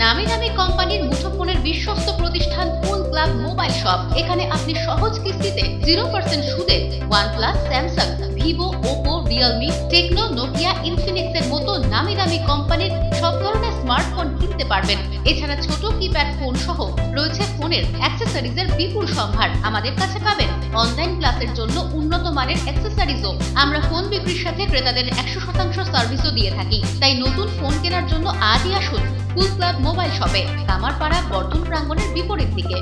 S12: নামি দামি কোম্পানির মুঠোফোনের বিশ্বস্ত প্রতিষ্ঠান কুল ক্লাব মোবাইল শপ। এখানে আপনি সহজ কিস্তিতে 0% সুদে OnePlus, Samsung, Vivo, Oppo, Realme, Tecno, Nokia, Infinix এর মতো নামি দামি কোম্পানির সব ধরনের স্মার্টফোন কিনতে পারবেন। এছাড়া ছোট কিপ্যাড ফোন সহ রয়েছে ফোনের অ্যাক্সেসরিজের বিপুল সম্ভার। আমাদের কাছে পাবেন অনলাইন ক্লাসের জন্য উন্নত মানের অ্যাক্সেসরিজও। আমরা ফোন বিক্রির সাথে ক্রেতাদের 100% সার্ভিসও দিয়ে থাকি। তাই নতুন ফোন কেনার জন্য আজই আসুন কুল ক্লাব মোবাইল শপে, কামারপাড়া, বর্ধন প্রাঙ্গণের বিপরীত দিকে।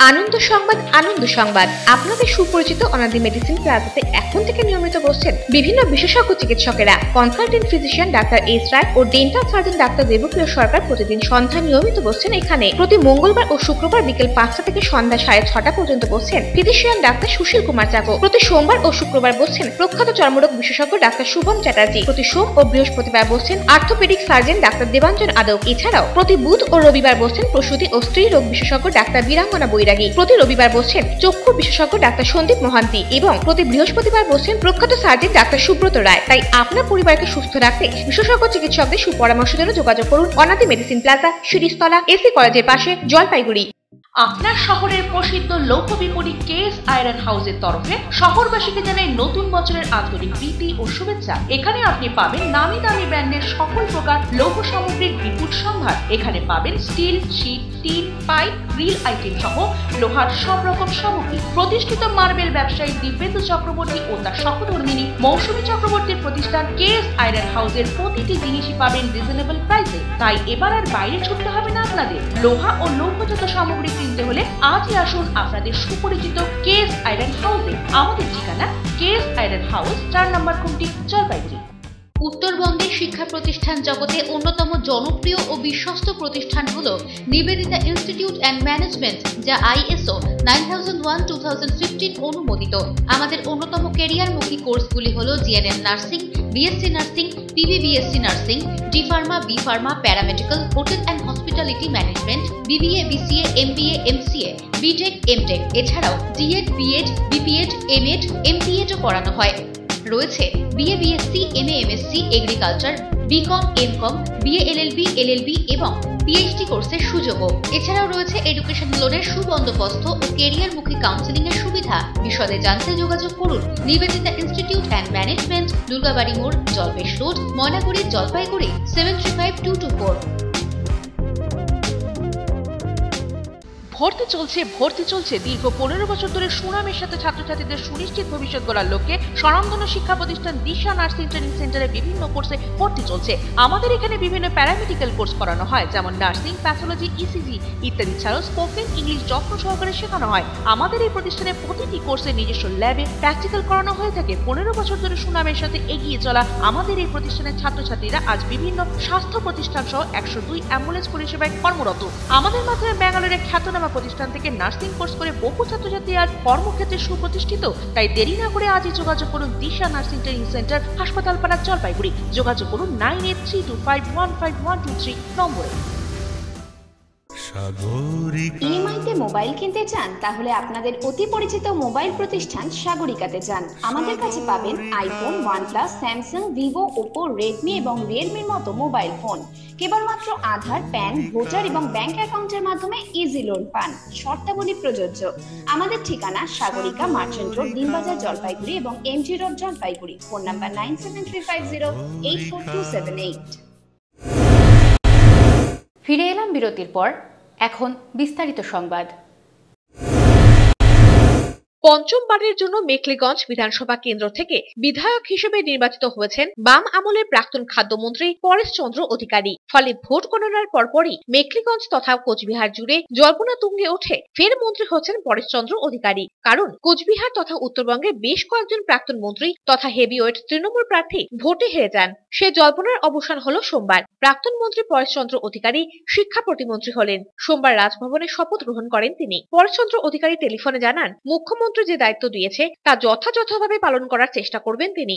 S2: আনন্দ সংবাদ, আনন্দ সংবাদ। আপনাদের সুপরিচিত অনাদি মেডিসিন প্লাজাতে এখন থেকে নিয়মিত বসছেন বিভিন্ন বিশেষজ্ঞ চিকিৎসকেরা। কনসালটেন্ট ফিজিশিয়ান ডাক্তার এস রায় ও ডেন্টাল সার্জন ডাক্তার দেবপ্রিয় সরকার প্রতিদিন সন্ধ্যায় নিয়মিত বসছেন এখানে। প্রতি মঙ্গলবার ও শুক্রবার বিকেল 5টা থেকে সন্ধ্যা 6:30 পর্যন্ত বসছেন ফিজিশিয়ান ডাক্তার সুশীল কুমার চাকো। প্রতি সোমবার ও শুক্রবার বসছেন প্রখ্যাত চর্মরোগ বিশেষজ্ঞ ডাক্তার শুভম চ্যাটার্জি। প্রতি সোম ও বৃহস্পতিবার বসছেন orthopaedic surgeon doctor Debanjan Adak. এছাড়াও প্রতি বুধ ও রবিবার বসছেন প্রসূতি ও স্ত্রী রোগ বিশেষজ্ঞ ডাক্তার বীরাঙ্গনা বৈরাগী। প্রতি রবিবার বসছেন চক্ষু বিশেষজ্ঞ ডাক্তার সন্দীপ মহান্তি এবং প্রতি বৃহস্পতিবার বসছেন প্রখ্যাত সার্জন ডাক্তার সুব্রত রায়। তাই আপনার পরিবারকে সুস্থ রাখতে বিশেষজ্ঞ চিকিৎসকদের সুপরামর্শের জন্য যোগাযোগ করুন অনাদি মেডিসিন প্লাজা, শিরিষতলা, এসি কলেজের পাশে, জলপাইগুড়ি। আপনার শহরের প্রসিদ্ধ লৌহ বিপণী কেএস আয়রন হাউসের তরফে শহরবাসীকে জানাই নতুন বছরের আন্তরিক প্রীতি ও শুভেচ্ছা। এখানে আপনি পাবেন নামি দামি ব্র্যান্ডের সকল প্রকার লৌহ সামগ্রীর বিপুল সম্ভার। এখানে পাবেন steel, sheet, tin, pipe, grill item সহ লোহার সব রকম সামগ্রী। প্রতিষ্ঠিত মার্বেল ব্যবসায়ী দিব্যেন্দু চক্রবর্তী ও তার সহধর্মিনী মৌসুমী চক্রবর্তীর প্রতিষ্ঠান কেএস আয়রন হাউসের প্রতিটি জিনিসই পাবেন রিজনেবল প্রাইসে। তাই এবার আর বাইরে ছুটতে হবে না আপনাদের। লোহা ও লৌহজাত সামগ্রী কিনতে হলে আজই আসুন আপনাদের সুপরিচিত কেএস আয়রন হাউসে। আমাদের ঠিকানা কেএস আয়রন হাউস, 4 নম্বর খুঁটি, জলপাইগুড়ি।
S1: উত্তরবঙ্গের শিক্ষা প্রতিষ্ঠান জগতে অন্যতম জনপ্রিয় ও বিশ্বস্ত প্রতিষ্ঠান হল নিবেদিতা ইনস্টিটিউট অ্যান্ড ম্যানেজমেন্ট, যা ISO 9001:2015 অনুমোদিত। আমাদের অন্যতম ক্যারিয়ারমুখী কোর্সগুলি হল GNM nursing, BSc nursing, PBBSc nursing, D Pharma, B Pharma, paramedical, hotel and hospitality management, BBA, BCA, MBA, MCA, BTech, MTech। এছাড়াও DED, BEd, BPEd, MEd, MPEdও পড়ানো হয়। রয়েছে BA, BSc, MA, MSc, agriculture, BCom, MCom, BA, LLB, LLB এবং PhD কোর্সের সুযোগও। এছাড়াও রয়েছে education লোনের সুবন্দোবস্ত ও ক্যারিয়ারমুখী কাউন্সেলিং এর সুবিধা। বিশদে জানতে যোগাযোগ করুন Nivedita institute and management, Durgabari মোড়, জলপেশ রোড, ময়নাগুড়ি, জলপাইগুড়ি 735224।
S2: ভর্তি চলছে দীর্ঘ 15 বছর ধরে সুনামের সাথে ছাত্রছাত্রীদের সুনিশ্চিত ভবিষ্যৎ গড়ার লক্ষ্যে স্বনামধন্য শিক্ষা প্রতিষ্ঠান দিশা নার্সিং ট্রেনিং সেন্টারে বিভিন্ন কোর্সে ভর্তি চলছে। আমাদের এখানে বিভিন্ন প্যারামেডিক্যাল কোর্স করানো হয়, যেমন নার্সিং, প্যাথোলজি, ECG ইত্যাদি ছাড়াও স্পোকেন ইংলিশ যত্ন সহকারে শেখানো হয়। আমাদের এই প্রতিষ্ঠানে প্রতিটি কোর্সে নিজস্ব ল্যাবে প্র্যাকটিক্যাল করানো হয়ে থাকে। 15 বছর ধরে সুনামের সাথে এগিয়ে চলা আমাদের এই প্রতিষ্ঠানের ছাত্রছাত্রীরা আজ বিভিন্ন স্বাস্থ্য প্রতিষ্ঠান সহ 102 অ্যাম্বুলেন্স পরিষেবায় কর্মরত। আমাদের মাধ্যমে ব্যাঙ্গালোরের খ্যাতনামা প্রতিষ্ঠান থেকে নার্সিং কোর্স করে বহু ছাত্রছাত্রী আজ কর্মক্ষেত্রে সুপ্রতিষ্ঠিত। তাই দেরি না করে আজই যোগাযোগ করুন দিশা নার্সিং ট্রেনিং সেন্টার, হাসপাতালপাড়া, জলপাইগুড়ি। যোগাযোগ করুন 9832515123 নম্বরে।
S13: ইএমআইতে মোবাইল কিনতে চান? তাহলে আপনাদের অতি পরিচিত মোবাইল প্রতিষ্ঠান সাগরিকাতে যান। আমাদের কাছে পাবেন iPhone, OnePlus, Samsung, Vivo, Oppo, Redmi এবং রিয়েলমির মতো মোবাইল ফোন। কেবলমাত্র আধার, প্যান, ভোটার এবং ব্যাংক অ্যাকাউন্টের মাধ্যমে ইজি লোন পান। শর্তাবলী প্রযোজ্য। আমাদের ঠিকানা সাগরিকা, মার্চেন্ট রোড, দিনবাজার, জলপাইগুড়ি এবং MG road, Jalpaiguri. Phone number 9735084278।
S1: ফিরে এলাম বিরতির পর। এখন বিস্তারিত সংবাদ।
S2: পঞ্চমবারের জন্য মেখলিগঞ্জ বিধানসভা কেন্দ্র থেকে বিধায়ক হিসেবে নির্বাচিত হয়েছেন বাম আমলের প্রাক্তন খাদ্যমন্ত্রী পরেশচন্দ্র অধিকারী। ফলে ভোট গণনার পরপরই মেখলিগঞ্জ তথা কোচবিহার জুড়ে জল্পনা তুঙ্গে ওঠে ফের মন্ত্রী হচ্ছেন পরেশচন্দ্র অধিকারী। কারণ কোচবিহার তথা উত্তরবঙ্গে বেশ কয়েকজন প্রাক্তন মন্ত্রী তথা হেভিওয়েট তৃণমূল প্রার্থী ভোটে হেরে যান। সে জল্পনার অবসান হলো সোমবার। প্রাক্তন মন্ত্রী পরেশচন্দ্র অধিকারী শিক্ষা প্রতিমন্ত্রী হলেন। সোমবার রাজভবনে শপথ গ্রহণ করেন তিনি। পরেশচন্দ্র অধিকারী টেলিফোনে জানান, মুখ্যমন্ত্রী যে দায়িত্ব দিয়েছে তা যথাযথভাবে পালন করার চেষ্টা করবেন তিনি।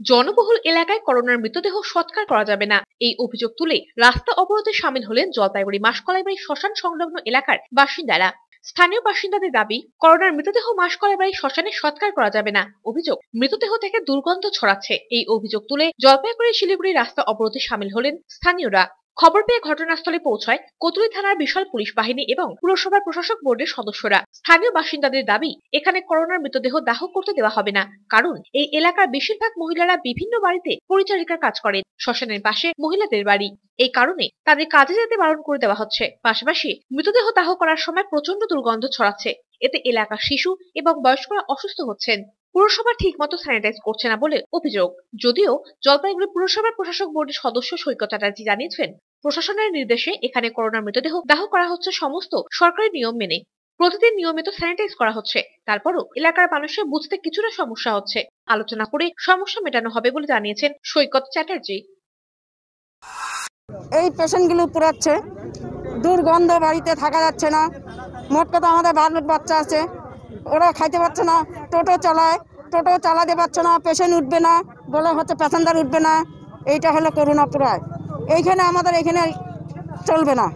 S2: জনবহুল এলাকায় করোনার মৃতদেহ সৎকার করা যাবে না, এই অভিযোগ তুলে রাস্তা অবরোধে শামিল হলেন জলপাইগুড়ি মাসকলাইবাড়ি শ্মশান সংলগ্ন এলাকার বাসিন্দারা। স্থানীয় বাসিন্দাদের দাবি, করোনার মৃতদেহ মাসকলাইবাড়ি শ্মশানে সৎকার করা যাবে না। অভিযোগ, মৃতদেহ থেকে দুর্গন্ধ ছড়াচ্ছে। এই অভিযোগ তুলে জলপাইগুড়ি শিলিগুড়ি রাস্তা অবরোধে শামিল হলেন স্থানীয়রা। খবর পেয়ে ঘটনাস্থলে পৌঁছায় কোতলি থানার বিশাল পুলিশ বাহিনী এবং পুরসভার প্রশাসক বোর্ডের সদস্যরা। স্থানীয় বাসিন্দাদের দাবি, এখানে করোনার মৃতদেহ দাহ করতে দেওয়া হবে না, কারণ এই এলাকার বেশিরভাগ মহিলারা বিভিন্ন বাড়িতে পরিচারিকার কাজ করেন। শ্মশানের পাশে মহিলাদের বাড়ি, এই কারণে তাদের কাজে যেতে বারণ করে দেওয়া হচ্ছে। পাশাপাশি মৃতদেহ দাহ করার সময় প্রচন্ড দুর্গন্ধ ছড়াচ্ছে, এতে এলাকার শিশু এবং বয়স্করা অসুস্থ হচ্ছেন। পুরসভা ঠিকমতো স্যানিটাইজ করছে না বলে অভিযোগ। যদিও জলপাইগুড়ি পুরসভার প্রশাসক বোর্ডের সদস্য সৈকত চ্যাটার্জি জানিয়েছেন, প্রশাসনের নির্দেশে এখানে করোনার মৃতদেহ দাহ করা হচ্ছে সমস্ত সরকারি নিয়ম মেনে। প্রতিদিন নিয়মিত স্যানিটাইজ করা হচ্ছে। তারপরও এলাকার মানুষের বুঝতে কিছুটা সমস্যা হচ্ছে। আলোচনা করে সমস্যা মেটানো হবে বলে জানিয়েছেন সৈকত চ্যাটার্জি।
S18: এই পেশেন্টগুলো পুরাচ্ছে, দুর্গন্ধ, বাড়িতে থাকা যাচ্ছে না। মোট কথা আমাদের বাচ্চা আছে, ওরা খাইতে পারছে না। টোটো চালায়, টোটো চালাতে পারছে না, পেশেন্ট উঠবে না বলে হচ্ছে, প্যাসেঞ্জার উঠবে না। এইটা হলো করোনা পুরায়। এইখানে আমাদের এখানে চলবে না,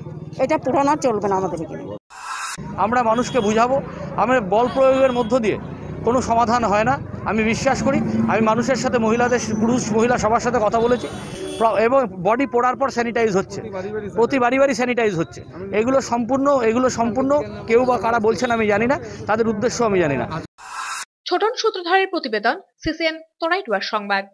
S18: এটা পুরানো চলবে না আমাদের এখানে।
S15: আমরা মানুষকে বুঝাবো, আমরা বল প্রয়োগের মধ্য দিয়ে কোনো সমাধান হয় না। আমি বিশ্বাস করি, আমি মানুষের সাথে পুরুষ মহিলা সবার সাথে কথা বলেছি, এবং বডি পোড়ার পর স্যানিটাইজ হচ্ছে, প্রতি বাড়ি স্যানিটাইজ হচ্ছে। এগুলো সম্পূর্ণ কেউ বা কারা বলছেন আমি জানি না, তাদের উদ্দেশ্য আমি জানি না।
S2: ছোটন সূত্রধারের প্রতিবেদন, সিসিএন তরাইটুয়ার সংবাদ।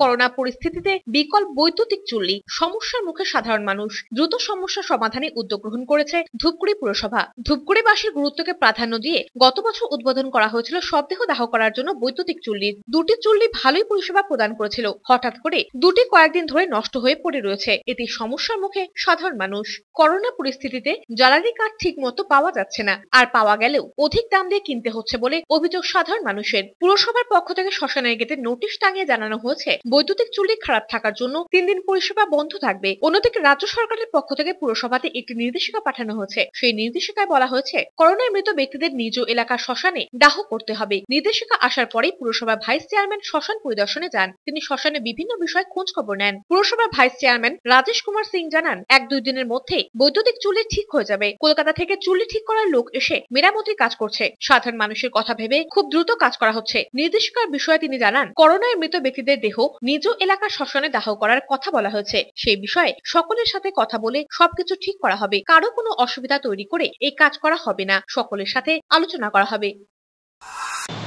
S2: করোনা পরিস্থিতিতে বিকল বৈদ্যুতিক চুল্লি, সমস্যার মুখে সাধারণ মানুষ। দ্রুত সমস্যা সমাধানে উদ্যোগ গ্রহণ করেছে ধূপগুড়ি পুরসভা। ধূপগুড়িবাসীর গুরুত্বকে প্রাধান্য দিয়ে গত বছর উদ্বোধন করা হয়েছিল শবদেহ দাহ করার জন্য বৈদ্যুতিক চুল্লির। দুটি চুল্লি ভালোই পরিষেবা প্রদান করেছিল, হঠাৎ করে দুটি কয়েকদিন ধরে নষ্ট হয়ে পড়ে রয়েছে। এতে সমস্যার মুখে সাধারণ মানুষ। করোনা পরিস্থিতিতে জ্বালানি কাঠ ঠিক মতো পাওয়া যাচ্ছে না, আর পাওয়া গেলেও অধিক দাম দিয়ে কিনতে হচ্ছে বলে অভিযোগ সাধারণ মানুষের। পুরসভার পক্ষ থেকে শ্মশানের গেটে নোটিশ টাঙিয়ে জানানো হয়েছে বৈদ্যুতিক চুল্লি খারাপ থাকার জন্য 3 দিন পরিষেবা বন্ধ থাকবে। অন্যদিকে রাজ্য সরকারের পক্ষ থেকে পুরসভাতে একটি নির্দেশিকা পাঠানো হয়েছে। সেই নির্দেশিকায় বলা হয়েছে করোনায় মৃত ব্যক্তিদের নিজ এলাকার শ্মশানে দাহ করতে হবে। নির্দেশিকা আসার পরেই পুরসভার ভাইস চেয়ারম্যান শ্মশান পরিদর্শনে যান। তিনি শ্মশানে বিভিন্ন বিষয়ে খোঁজ খবর নেন। পুরসভার ভাইস চেয়ারম্যান রাজেশ কুমার সিং জানান, 1-2 দিনের মধ্যে বৈদ্যুতিক চুল্লি ঠিক হয়ে যাবে। কলকাতা থেকে চুল্লি ঠিক করার লোক এসে মেরামতির কাজ করছে। সাধারণ মানুষের কথা ভেবে খুব দ্রুত কাজ করা হচ্ছে। নির্দেশিকার বিষয়ে তিনি জানান, করোনায় মৃত ব্যক্তিদের দেহ নিজ এলাকার শ্মশানে দাহ করার কথা বলা হয়েছে। সেই বিষয়ে সকলের সাথে কথা বলে সবকিছু ঠিক করা হবে। কারো কোনো অসুবিধা তৈরি করে এই কাজ করা হবে না, সকলের সাথে আলোচনা করা হবে।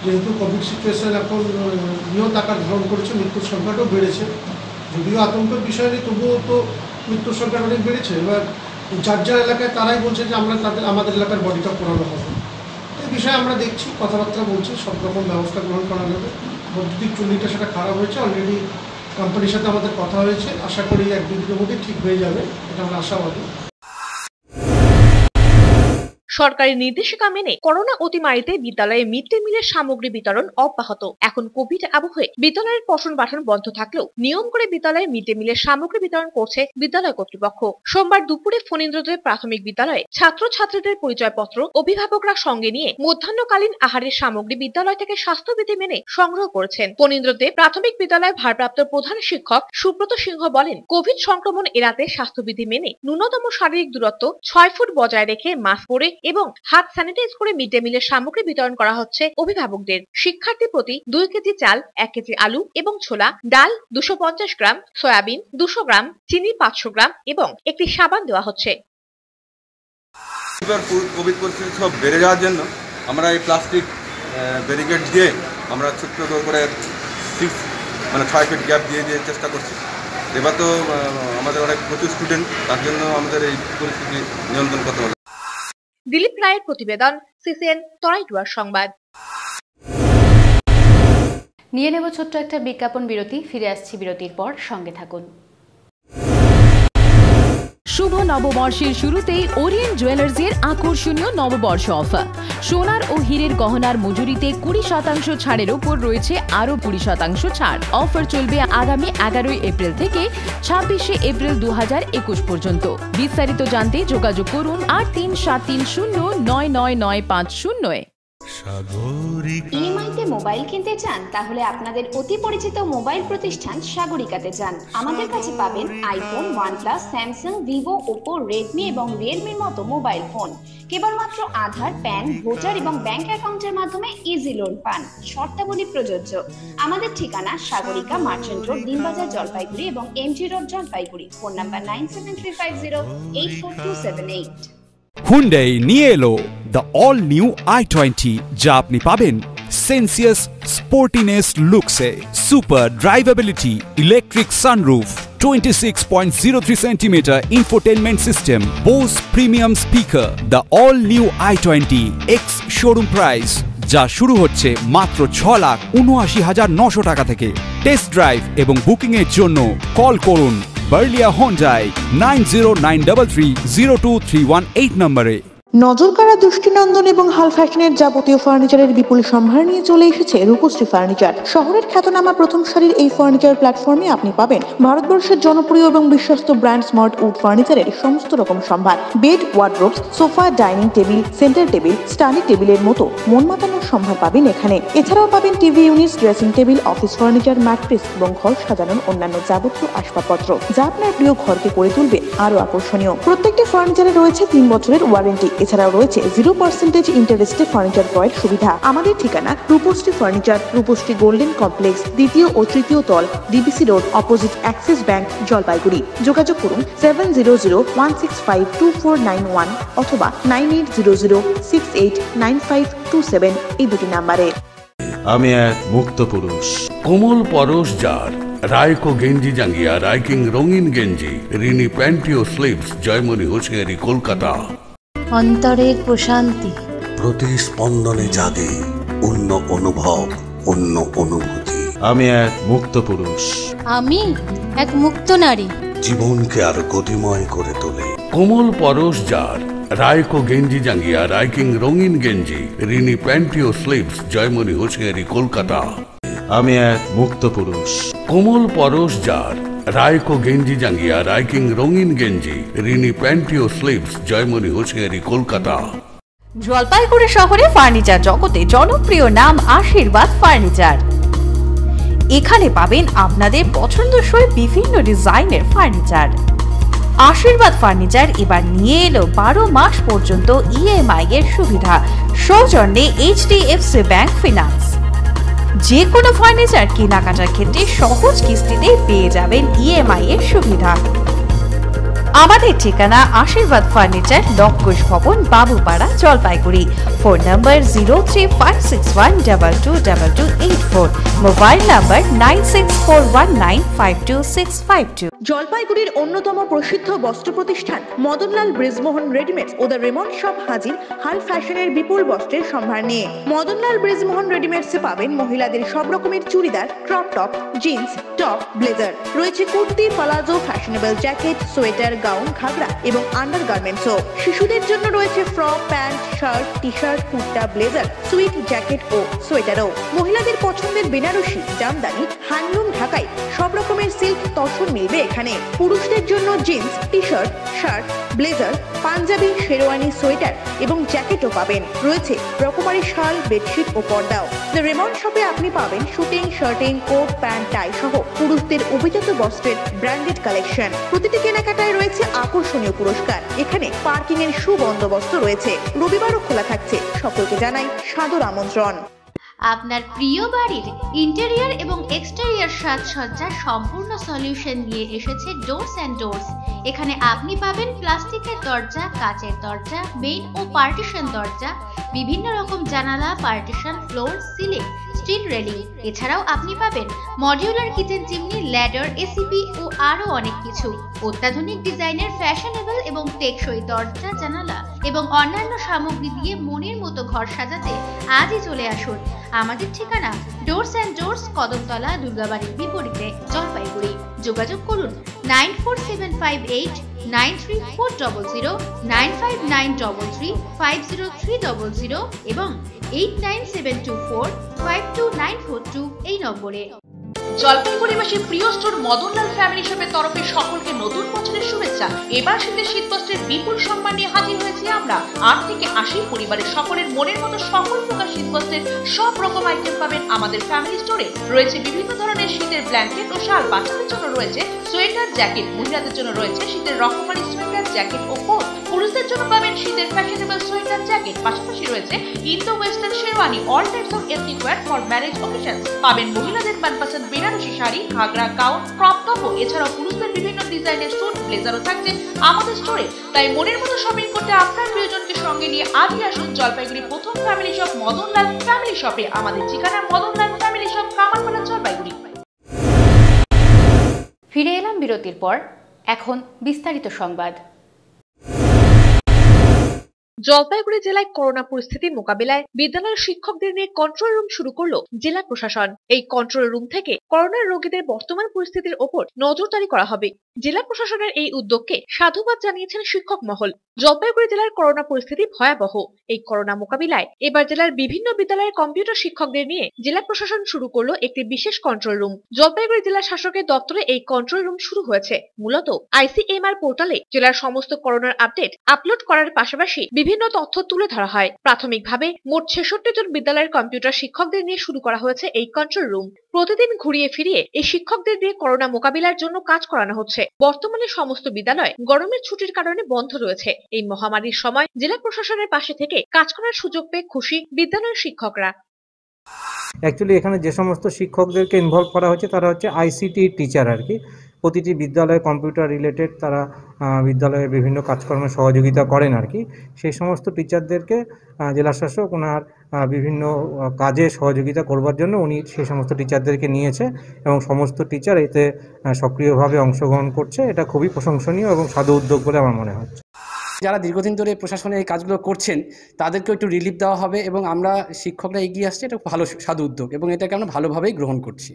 S17: যেহেতু কোভিড সিচুয়েশন এখন বৃহৎ আকার ধারণ করেছে, মৃত্যুর সংখ্যাটাও বেড়েছে। যদিও আতঙ্কের বিষয় নেই, তবুও তো মৃত্যুর সংখ্যা অনেক বেড়েছে। এবার যার এলাকায় তারাই বলছে যে আমাদের এলাকার বডিটা পোড়ানো হবে। এই বিষয়ে আমরা দেখছি, কথাবার্তা বলছি, সব রকম ব্যবস্থা গ্রহণ করা যাবে। বৈদ্যুতিক চুল্লিটা সেটা খারাপ হয়েছে, অলরেডি কোম্পানির সাথে আমাদের কথা হয়েছে। আশা করি 1-2 দিনের মধ্যে ঠিক হয়ে যাবে, এটা আমরা আশাবাদী।
S2: সরকারি নির্দেশিকা মেনে করোনা অতিমারিতে বিদ্যালয়ে মিড ডে মিলের সামগ্রী বিতরণ অব্যাহত। এখন কোভিড আবহে বিদ্যালয়ের পঠন পাঠন বন্ধ থাকলেও নিয়ম করে বিদ্যালয়ে মিড ডে মিলের সামগ্রী বিতরণ করছে বিদ্যালয় কর্তৃপক্ষ। সোমবার দুপুরে ফণীন্দ্রদেব প্রাথমিক বিদ্যালয়ে ছাত্রছাত্রীদের পরিচয়পত্র অভিভাবকরা সঙ্গে নিয়ে মধ্যাহ্নকালীন আহারের সামগ্রী বিদ্যালয় থেকে স্বাস্থ্যবিধি মেনে সংগ্রহ করেছেন। ফণীন্দ্রদেব প্রাথমিক বিদ্যালয়ের ভারপ্রাপ্ত প্রধান শিক্ষক সুব্রত সিংহ বলেন, কোভিড সংক্রমণ এড়াতে স্বাস্থ্যবিধি মেনে ন্যূনতম শারীরিক দূরত্ব 6 ফুট বজায় রেখে মাস্ক পরে এবং হাত স্যানিটাইজ করে মিড ডে মিলের সামগ্রী বিতরণ করা হচ্ছে অভিভাবকদের। শিক্ষার্থী প্রতি 2 কেজি চাল, 1 কেজি আলু এবং ছোলা, ডাল 250 গ্রাম, সয়াবিন 200 গ্রাম, চিনি 500 গ্রাম এবং একটি সাবান দেওয়া হচ্ছে।
S19: কোভিড পরিস্থিতি সব বেড়ে যাওয়ার জন্য আমরা এই প্লাস্টিক ব্যারিকেড দিয়ে আমরা ছোট্ট করে 6 ফিট গ্যাপ দিয়ে চেষ্টা করছি। এবার তো আমাদের অনেক প্রচুর স্টুডেন্ট, তার জন্য আমাদের এই পরিস্থিতি নিয়ন্ত্রণ করতে হবে।
S2: দিলীপ রায়ের প্রতিবেদন, সিসিএন তরাইটুয়ার সংবাদ।
S1: নিয়ে নেব ছোট্ট একটা বিজ্ঞাপন বিরতি, ফিরে আসছি বিরতির পর, সঙ্গে থাকুন।
S20: শুভ নববর্ষের শুরুতেই ওরিয়েন্ট জুয়েলার্সের আকর্ষণীয় নববর্ষ অফার। সোনার ও হীরের গহনার মজুরিতে 20% ছাড়ের উপর রয়েছে আরও 20% ছাড়। অফার চলবে আগামী 11 এপ্রিল থেকে 26 এপ্রিল 2021 পর্যন্ত। বিস্তারিত জানতে যোগাযোগ করুন 8370999550।
S13: ইএমআইতে মোবাইল কিনতে চান? তাহলে আপনাদের অতি পরিচিত মোবাইল প্রতিষ্ঠান সাগরিকাতে যান। আমাদের কাছে পাবেন iPhone, OnePlus, Samsung, Vivo, Oppo, Redmi এবং রিয়েলমির মতো মোবাইল ফোন। কেবলমাত্র আধার, প্যান, ভোটার এবং ব্যাংক অ্যাকাউন্টের মাধ্যমে ইজি লোন পান। শর্তাবলী প্রযোজ্য। আমাদের ঠিকানা সাগরিকা, মার্চেন্ট রোড, দিনবাজার, জলপাইগুড়ি এবং MG road, Jalpaiguri. Phone number 9735084278।
S9: Hyundai নিয়ে এলো দ্য অল নিউ i20, যা আপনি পাবেন সেন্সিয়াস স্পোর্টিনেস লুকসে। Super drivability, electric sunroof, 26.03 centimetre infotainment system, Bose premium speaker. The all new i20 ex showroom price, যা শুরু হচ্ছে মাত্র 6,79,900 টাকা থেকে। টেস্ট ড্রাইভ এবং বুকিং এর জন্য কল করুন বার্লিয়া হোন্ডাই 9093302318 নম্বরে।
S21: নজরকাড়া দৃষ্টিনন্দন এবং হাল ফ্যাশনের যাবতীয় ফার্নিচারের বিপুল সম্ভার নিয়ে চলে এসেছে রূপশ্রী ফার্নিচার। শহরের খ্যাতনামা প্রথম সারির এই ফার্নিচার প্ল্যাটফর্মে আপনি পাবেন ভারতবর্ষের জনপ্রিয় এবং বিশ্বস্ত ব্র্যান্ড স্মার্ট উড ফার্নিচারের সমস্ত রকম সম্ভার। Bed, wardrobes, sofa, dining table, centre table, study টেবিলের মতো মন মাতানোর সম্ভার পাবেন এখানে। এছাড়াও পাবেন TV unit, dressing table, office furniture, mattress এবং ঘর সাজানোর অন্যান্য যাবতীয় আসবাবপত্র, যা আপনার প্রিয় ঘরকে করে তুলবে আরো আকর্ষণীয়। প্রত্যেকটি ফার্নিচারে রয়েছে 3 বছরের ওয়ারেন্টি। এছাড়াও রয়েছে 0% ইন্টারেস্টে ফার্নিচার ক্রয়ের সুবিধা। আমাদের ঠিকানা Rupashree furniture, Rupashree golden complex, দ্বিতীয় ও তৃতীয় তল, DBC road, opposite Axis bank, Jalpaiguri. যোগাযোগ করুন 7001652491 অথবা 9800689527 এই দুটি নাম্বারে।
S4: আমি এক মুক্ত পুরুষ, কোমল পরশ যার, রায়কো গেঞ্জি জাঙ্গিয়া, রাইকিং রঙিন গেঞ্জি, রিনি প্যান্টি ও স্লিভস, জয়মণি হোসিয়ারি, কলকাতা।
S22: অন্তরের প্রশান্তি,
S4: প্রতি স্পন্দনে জাগে অন্য অনুভব, অন্য অনুভূতি। আমি এক মুক্ত পুরুষ,
S22: আমি এক মুক্ত নারী,
S4: জীবনকে আরো গতিময় করে তোলে। কোমল পরশ যার, রায়কো গেঞ্জি জাঙ্গিয়া, রাইকিং রঙিন গেঞ্জি, রিনি প্যান্টি ও স্লিভস, জয়মণি হোসিয়ারি, কলকাতা। আমি এক মুক্ত পুরুষ, কোমল পরশ যার, রায়কো গেঞ্জি জাঙ্গিয়া, রাইকিং রঙিন গেঞ্জি, রিনি প্যান্টি ও স্লিভস, জয়মণি হোসিয়ারি, কলকাতা।
S20: জলপাইগুড়ি শহরে ফার্নিচার জগতে জনপ্রিয় নাম আশীর্বাদ ফার্নিচার। এখানে পাবেন আপনাদের পছন্দসই বিভিন্ন ডিজাইনের ফার্নিচার। আশীর্বাদ ফার্নিচার এবার নিয়ে এলো 12 মাস পর্যন্ত ইএমআই এর সুবিধা, সৌজন্যে HDFC ব্যাংক ফিনান্স। যে কোনো ফার্নিচার কেনাকাটার ক্ষেত্রে সহজ কিস্তিতে পেয়ে যাবেন ইএমআই এর সুবিধা। আমাদের ঠিকানা আশীর্বাদ ফার্নিচার, লক্ষোষ ভবন, বাবুপাড়া, জলপাইগুড়ি। ফোন নম্বর 0356122284, মোবাইল নাম্বার 9641952652।
S21: জলপাইগুড়ির অন্যতম প্রসিদ্ধ বস্ত্র প্রতিষ্ঠান মদনলাল ব্রিজমোহন রেডিমেডস ও দ্য রেমন্ড শপ হাজির হাল ফ্যাশনের বিপুল বস্ত্রের সম্ভার নিয়ে। মদনলাল ব্রিজমোহন রেডিমেডসে পাবেন মহিলাদের সব রকমের churidar, crop top, jeans, top, blazer. রয়েছে kurti, palazzo, fashionable jacket, sweater, gown, ghagra এবং আন্ডারগার্মেন্টসও। শিশুদের জন্য রয়েছে frock, pant, shirt, T shirt, kurta, blazer, suit, jacket ও সোয়েটারও। মহিলাদের পছন্দের বেনারসি, জামদানি, হ্যান্ডলুম, ঢাকাই সব রকমের সিল্ক তসর মিলবে এখানে। পুরুষদের জন্য jeans, T shirt, shirt, blazer, panjabi, sherwani, sweater এবং জ্যাকেটও পাবেন। রয়েছে রকমারি শাল, বেডশিট ও পর্দাও। দ্য রেমন্ড শপে আপনি পাবেন suiting, shirting, coat, pant, tie সহ পুরুষদের অভিজাত বস্ত্রের ব্র্যান্ডেড কালেকশন। প্রতিটি কেনাকাটায় রয়েছে আকর্ষণীয় পুরস্কার। এখানে পার্কিং এর সুবন্দোবস্ত রয়েছে। রবিবারও খোলা থাকছে। সকলকে জানাই সাদর আমন্ত্রণ।
S1: আপনার প্রিয় বাড়ির ইন্টেরিয়র এবং এক্সটেরিয়র সাজসজ্জার সম্পূর্ণ সলিউশন নিয়ে এসেছে ডোরস অ্যান্ড ডোরস। এখানে আপনি পাবেন প্লাস্টিকের দরজা, কাচের দরজা, মেইন ও পার্টিশন দরজা, বিভিন্ন রকম জানালা, partition, floor, ceiling, steel railing. এছাড়াও আপনি পাবেন modular kitchen chimney, ladder, ACP ও আরো অনেক কিছু। অত্যাধুনিক ডিজাইনের ফ্যাশনেবল এবং টেকসই দরজা, জানালা এবং অন্যান্য সামগ্রী দিয়ে মনের মতো ঘর সাজাতে আজই চলে আসুন। আমাদের ঠিকানা ডোরস অ্যান্ড ডোরস, কদমতলা, দুর্গাবাড়ির বিপরীতে, জলপাইগুড়ি। যোগাযোগ করুন 9478934000, 9593350300 এবং 8972452942 এই নম্বরে।
S2: জলপাইগুড়িবাসীর প্রিয় স্টোর মদনলাল ফ্যামিলি শপের তরফে সকলকে নতুন বছরের শুভেচ্ছা। এবার শীতের শীতবস্ত্রের বিপুল সম্মান নিয়ে হাজির হয়েছি আমরা। 8 থেকে 80 পরিবারের সকলের মনের মতো সকল প্রকার শীতবস্ত্রের সব রকম আইটেম পাবেন আমাদের ফ্যামিলি স্টোরে। রয়েছে বিভিন্ন ধরনের শীতের ব্ল্যাঙ্কেট ও শাল, বাচ্চাদের জন্য রয়েছে সোয়েটার, জ্যাকেট, মহিলাদের জন্য রয়েছে শীতের রকমারি সোয়েটার, জ্যাকেট ও কোট, পুরুষদের জন্য পাবেন শীতের ফ্যাশনেবল সোয়েটার, জ্যাকেট। পাশাপাশি রয়েছে Indo western sherwani, all types of ethnic wire for marriage occasions. পাবেন মহিলাদের মনপসন্দ বেনারসি শাড়ি, ঘাগরা, গাউন, ক্রপ টপ, এছাড়াও পুরুষদের বিভিন্ন ডিজাইনের স্যুট, ব্লেজারও থাকছে আমাদের স্টোরে। তাই মনের মতো শপিং করতে আপনার প্রিয়জনকে সঙ্গে নিয়ে আজই আসুন জলপাইগুড়ি প্রথম ফ্যামিলি শপ মদনলাল ফ্যামিলি শপে। আমাদের ঠিকানা মদনলাল ফ্যামিলি শপ, কামারপাড়া, জলপাইগুড়ি।
S1: ফিরে এলাম বিরতির পর। এখন বিস্তারিত সংবাদ।
S2: জলপাইগুড়ি জেলায় করোনা পরিস্থিতি মোকাবিলায় বিদ্যালয়ের শিক্ষকদের নিয়ে কন্ট্রোল রুম শুরু করলো জেলা প্রশাসন। এই কন্ট্রোল রুম থেকে করোনার রোগীদের বর্তমান পরিস্থিতির ওপর নজরদারি করা হবে। জেলা প্রশাসনের এই উদ্যোগকে সাধুবাদ জানিয়েছেন শিক্ষক মহল। জলপাইগুড়ি জেলার করোনা পরিস্থিতি ভয়াবহ। এই করোনা মোকাবিলায় এবার জেলার বিভিন্ন বিদ্যালয়ের কম্পিউটার শিক্ষকদের নিয়ে জেলা প্রশাসন শুরু করলো একটি বিশেষ কন্ট্রোল রুম। জলপাইগুড়ি জেলা শাসকের দপ্তরে এই কন্ট্রোল রুম শুরু হয়েছে। মূলত ICMR পোর্টালে জেলার সমস্ত করোনার আপডেট আপলোড করার পাশাপাশি বিভিন্ন তথ্য তুলে ধরা হয়। প্রাথমিকভাবে মোট 66 জন বিদ্যালয়ের কম্পিউটার শিক্ষকদের নিয়ে শুরু করা হয়েছে এই কন্ট্রোল রুম। প্রতিদিন ঘুরিয়ে ফিরিয়ে এই শিক্ষকদের দিয়ে করোনা মোকাবিলার জন্য কাজ করানো হচ্ছে। বর্তমানে সমস্ত বিদ্যালয় গরমের ছুটির কারণে বন্ধ রয়েছে। এই মহামারীর সময় জেলা প্রশাসনের পাশে থেকে কাজ করার সুযোগ পেয়ে খুশি বিদ্যালয়ের শিক্ষকরা।
S5: অ্যাকচুয়ালি এখানে যে সমস্ত শিক্ষকদেরকে ইনভলভ করা হচ্ছে তারা হচ্ছে আইসিটি টিচার আর কি। প্রতিটি বিদ্যালয়ে কম্পিউটার রিলেটেড তারা বিদ্যালয়ে বিভিন্ন কাজকর্মে সহযোগিতা করেন আর কি। সেই সমস্ত টিচারদেরকে জেলা শাসক ওনার বিভিন্ন কাজে সহযোগিতা করবার জন্য উনি সেই সমস্ত টিচারদেরকে নিয়েছে এবং সমস্ত টিচার এতে সক্রিয়ভাবে অংশগ্রহণ করছে। এটা খুবই প্রশংসনীয় এবং সাধু উদ্যোগ বলে আমার মনে হচ্ছে।
S7: যারা দীর্ঘদিন ধরে প্রশাসনে এই কাজগুলো করছেন তাদেরকেও একটু রিলিফ দেওয়া হবে এবং আমরা শিক্ষকরা এগিয়ে আসছি, এটা ভালো সাধু উদ্যোগ এবং এটাকে আমরা ভালোভাবেই গ্রহণ করছি।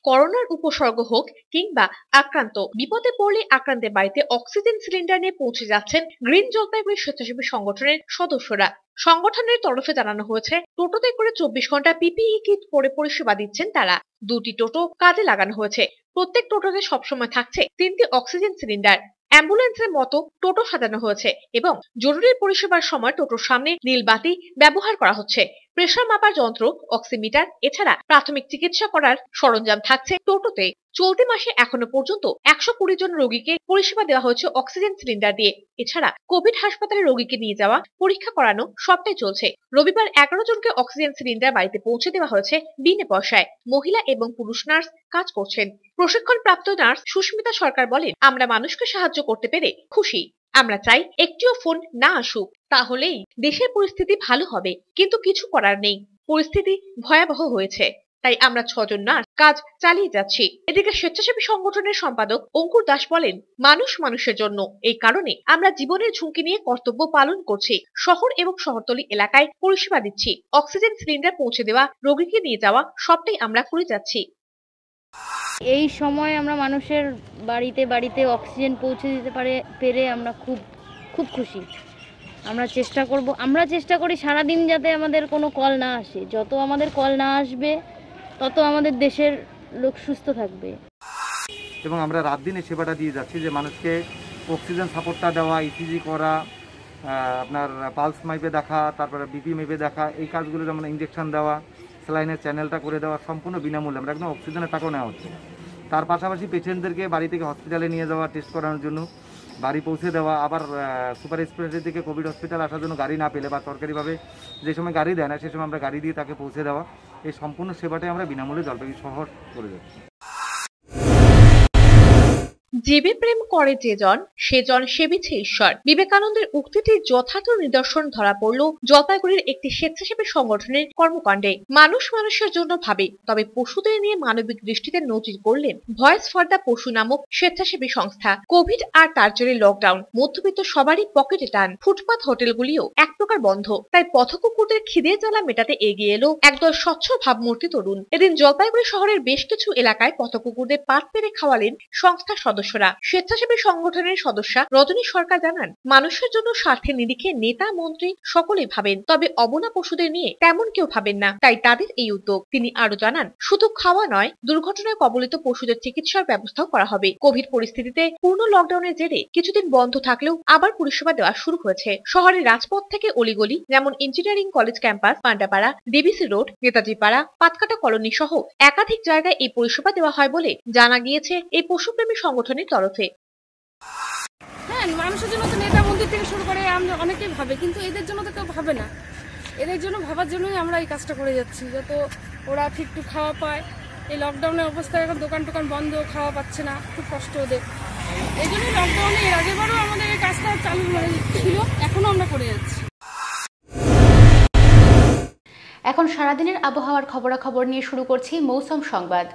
S2: করোনার উপসর্গ হোক কিংবা আক্রান্ত, বিপদে পড়লে আক্রান্তের বাড়িতে অক্সিজেন সিলিন্ডার নিয়ে পৌঁছে যাচ্ছেন গ্রিন জলপাইগুড়ি স্বেচ্ছাসেবী সংগঠনের সদস্যরা। সংগঠনের তরফে জানানো হয়েছে টোটোতে করে 24 ঘন্টা পিপিই কিট পরে পরিষেবা দিচ্ছেন তারা। 2টি টোটো কাজে লাগানো হয়েছে। প্রত্যেক টোটোতে সবসময় থাকছে 3টি অক্সিজেন সিলিন্ডার। অ্যাম্বুলেন্সের মতো টোটো সাজানো হয়েছে এবং জরুরি পরিষেবার সময় টোটোর সামনে নীল বাতি ব্যবহার করা হচ্ছে। প্রেসার মাপার যন্ত্র, অক্সিমিটার এছাড়া প্রাথমিক চিকিৎসা করার সরঞ্জাম থাকছে টোটোতে। চলতি মাসে এখনো পর্যন্ত 120 জন রোগীকে পরিষেবা দেওয়া হয়েছে অক্সিজেন সিলিন্ডার দিয়ে। এছাড়া কোভিড হাসপাতালে রোগীকে নিয়ে যাওয়া, পরীক্ষা করানো সবটাই চলছে। রবিবার 11 জনকে অক্সিজেন সিলিন্ডার বাড়িতে পৌঁছে দেওয়া হয়েছে বিনা পয়সায়। মহিলা এবং পুরুষ নার্স কাজ করছেন। প্রশিক্ষণপ্রাপ্ত নার্স সুস্মিতা সরকার বলেন, আমরা মানুষকে সাহায্য করতে পেরে খুশি। আমরা চাই একটিও ফোন না আসুক, তাহলেই দেশের পরিস্থিতি ভালো হবে। কিন্তু কিছু করার নেই, পরিস্থিতি ভয়াবহ হয়েছে, তাই আমরা 6 জন নার্স কাজ চালিয়ে যাচ্ছি। এদিকে স্বেচ্ছাসেবী সংগঠনের সম্পাদক অঙ্কুর দাস বলেন, মানুষ মানুষের জন্য, এই কারণে আমরা জীবনের ঝুঁকি নিয়ে কর্তব্য পালন করছি। শহর এবং শহরতলি এলাকায় পরিষেবা দিচ্ছি। অক্সিজেন সিলিন্ডার পৌঁছে দেওয়া, রোগীকে নিয়ে যাওয়া সবটাই আমরা করে যাচ্ছি।
S23: এই সময় আমরা মানুষের বাড়িতে বাড়িতে অক্সিজেন পৌঁছে দিতে পেরে আমরা খুব খুশি। আমরা চেষ্টা করি সারাদিন যাতে আমাদের কোনো কল না আসে। যত আমাদের কল না আসবে তত আমাদের দেশের লোক সুস্থ থাকবে।
S24: এবং আমরা রাত দিনে সেবাটা দিয়ে যাচ্ছি, যে মানুষকে অক্সিজেন সাপোর্টটা দেওয়া, ইসিজি করা, আপনার পালস মাইপে দেখা, তারপরে বিপি মেপে দেখা, এই কাজগুলো যেমন ইঞ্জেকশন দেওয়া, স্যালাইনের চ্যানেলটা করে দেওয়া সম্পূর্ণ বিনামূল্যে। আমরা একদম অক্সিজেনের টাকাও নেওয়া হচ্ছে। তার পাশাপাশি পেশেন্টদেরকে বাড়ি থেকে হসপিটালে নিয়ে যাওয়া, টেস্ট করানোর জন্য বাড়ি পৌঁছে দেওয়া, আবার সুপার স্পেশালিটি থেকে কোভিড হসপিটাল আসার জন্য গাড়ি না পেলে বা সরকারিভাবে যে সময় গাড়ি দেয় না সে সময় আমরা গাড়ি দিয়ে তাকে পৌঁছে দেওয়া, এই সম্পূর্ণ সেবাটাই আমরা বিনামূল্যে জলপাইগুড়ি শহর করে যাচ্ছি।
S2: জীবে প্রেম করে যে জন, সে জন সেবিছে ঈশ্বর। বিবেকানন্দের উক্তিটির যথার্থ নিদর্শন ধরা পড়ল জলপাইগুড়ির একটি স্বেচ্ছাসেবী সংগঠনের কর্মকাণ্ডে। মানুষ মানুষের জন্য ভাবে, তবে পশুদের নিয়ে মানবিক দৃষ্টিতে নজির করলেন ভয়েস ফর দ্য পশু নামক স্বেচ্ছাসেবী সংস্থা। কোভিড আর তার জেরে লকডাউন, মধ্যবিত্ত সবারই পকেটে টান। ফুটপাত হোটেলগুলিও এক প্রকার বন্ধ, তাই পথকুকুরদের খিদে জ্বালা মেটাতে এগিয়ে এলো একদল স্বচ্ছ ভাবমূর্তি তরুণ। এদিন জলপাইগুড়ি শহরের বেশ কিছু এলাকায় পথকুকুরদের পাত পেরে খাওয়ালেন সংস্থার সদস্যরা। স্বেচ্ছাসেবী সংগঠনের সদস্যা রজনী সরকার জানান, মানুষের জন্য স্বার্থের নিরিখে নেতা মন্ত্রী সকলেই ভাবেন, তবে অবলা পশুদের নিয়ে তেমন কেউ ভাবেন না, তাই তাদের এই উদ্যোগ। তিনি আরো জানান, শুধু খাওয়া নয়, দুর্ঘটনায় কবলিত পশুদের চিকিৎসার ব্যবস্থাও করা হবে। কোভিড পরিস্থিতিতে পূর্ণ লকডাউনের জেরে কিছুদিন বন্ধ থাকলেও আবার পরিষেবা দেওয়া শুরু হয়েছে। শহরের রাজপথ থেকে অলিগলি, যেমন engineering college campus, Pandapara, DBC road, Netaji পাড়া, পাতকাটা কলোনি সহ একাধিক জায়গায় এই পরিষেবা দেওয়া হয় বলে জানা গিয়েছে এই পশুপ্রেমী সংগঠনের তরফে।
S25: হ্যাঁ, মানুষের জন্য তো নেতা মন্ত্রী থেকে শুরু করে আমরা অনেকেই ভাবে, কিন্তু এদের জন্য তো কেউ ভাবে না। এদের জন্য ভাবার জন্যই আমরা এই কাজটা করে যাচ্ছি, যত ওরা ঠিকটু খাওয়া পায়। এই লকডাউনের অবস্থায় এখন দোকান টোকান বন্ধ, খাওয়া পাচ্ছে না, খুব কষ্ট ওদের। এই জন্যই লকডাউনে এর আগেবারও আমাদের এই কাজটা চালু ছিল, এখনো আমরা করে যাচ্ছি।
S1: এখন সারাদিনের আবহাওয়ার খবরাখবর নিয়ে শুরু করছি মৌসুম সংবাদ।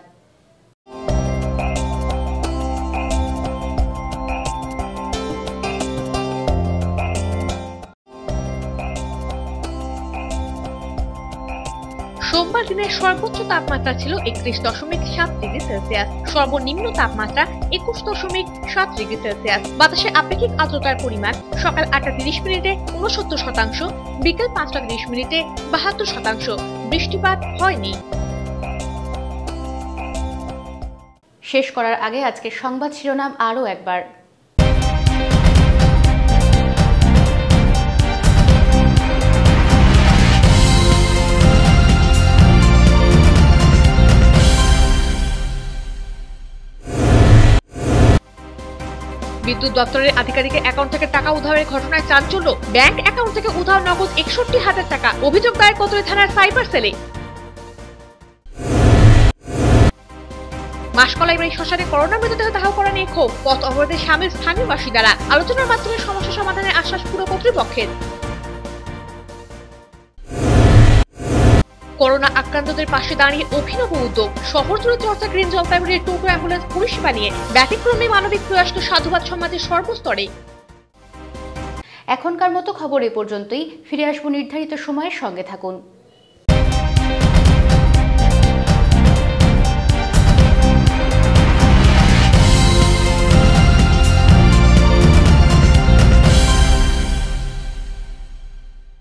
S2: সোমবার দিনের সর্বোচ্চ তাপমাত্রা ছিল 31.7 ডিগ্রি সেলসিয়াস, সর্বনিম্ন তাপমাত্রা 21.7 ডিগ্রি সেলসিয়াস। বাতাসে আপেক্ষিক আর্দ্রতার পরিমাণ সকাল 8:30 মিনিটে 69%, বিকেল 5:30 মিনিটে 72%। বৃষ্টিপাত হয়নি।
S1: শেষ করার আগে আজকের সংবাদ শিরোনাম আরও একবার।
S2: বিদ্যুৎ দপ্তরের আধিকারিকের অ্যাকাউন্ট থেকে টাকা উধারের ঘটনায় চাঞ্চল্য। ব্যাংক অ্যাকাউন্ট থেকে উধার নগদ 61,000 টাকা। অভিযোগ দায়ের কোতোয়ালি থানার সাইবার সেলে। মাসকলাই বাড়ি শ্মশানে করোনা মৃতদেহ দাহ করা নিয়ে ক্ষোভ, পথ অবরোধে সামিল স্থানীয় বাসিন্দারা। আলোচনার মাধ্যমে সমস্যা সমাধানের আশ্বাস পুর কর্তৃপক্ষের। করোনা আক্রান্তদের পাশে দাঁড়িয়ে অভিনব উদ্যোগ। শহর জুড়ে চর্চা গ্রিন জলপাইগুড়ির টোটো অ্যাম্বুলেন্স পরিষেবা নিয়ে ব্যতিক্রমী মানবিক প্রয়াসকে সাধুবাদ সমাজের সর্বস্তরে।
S1: এখনকার মতো খবর এ পর্যন্তই। ফিরে আসবো নির্ধারিত সময়ের সঙ্গে থাকুন।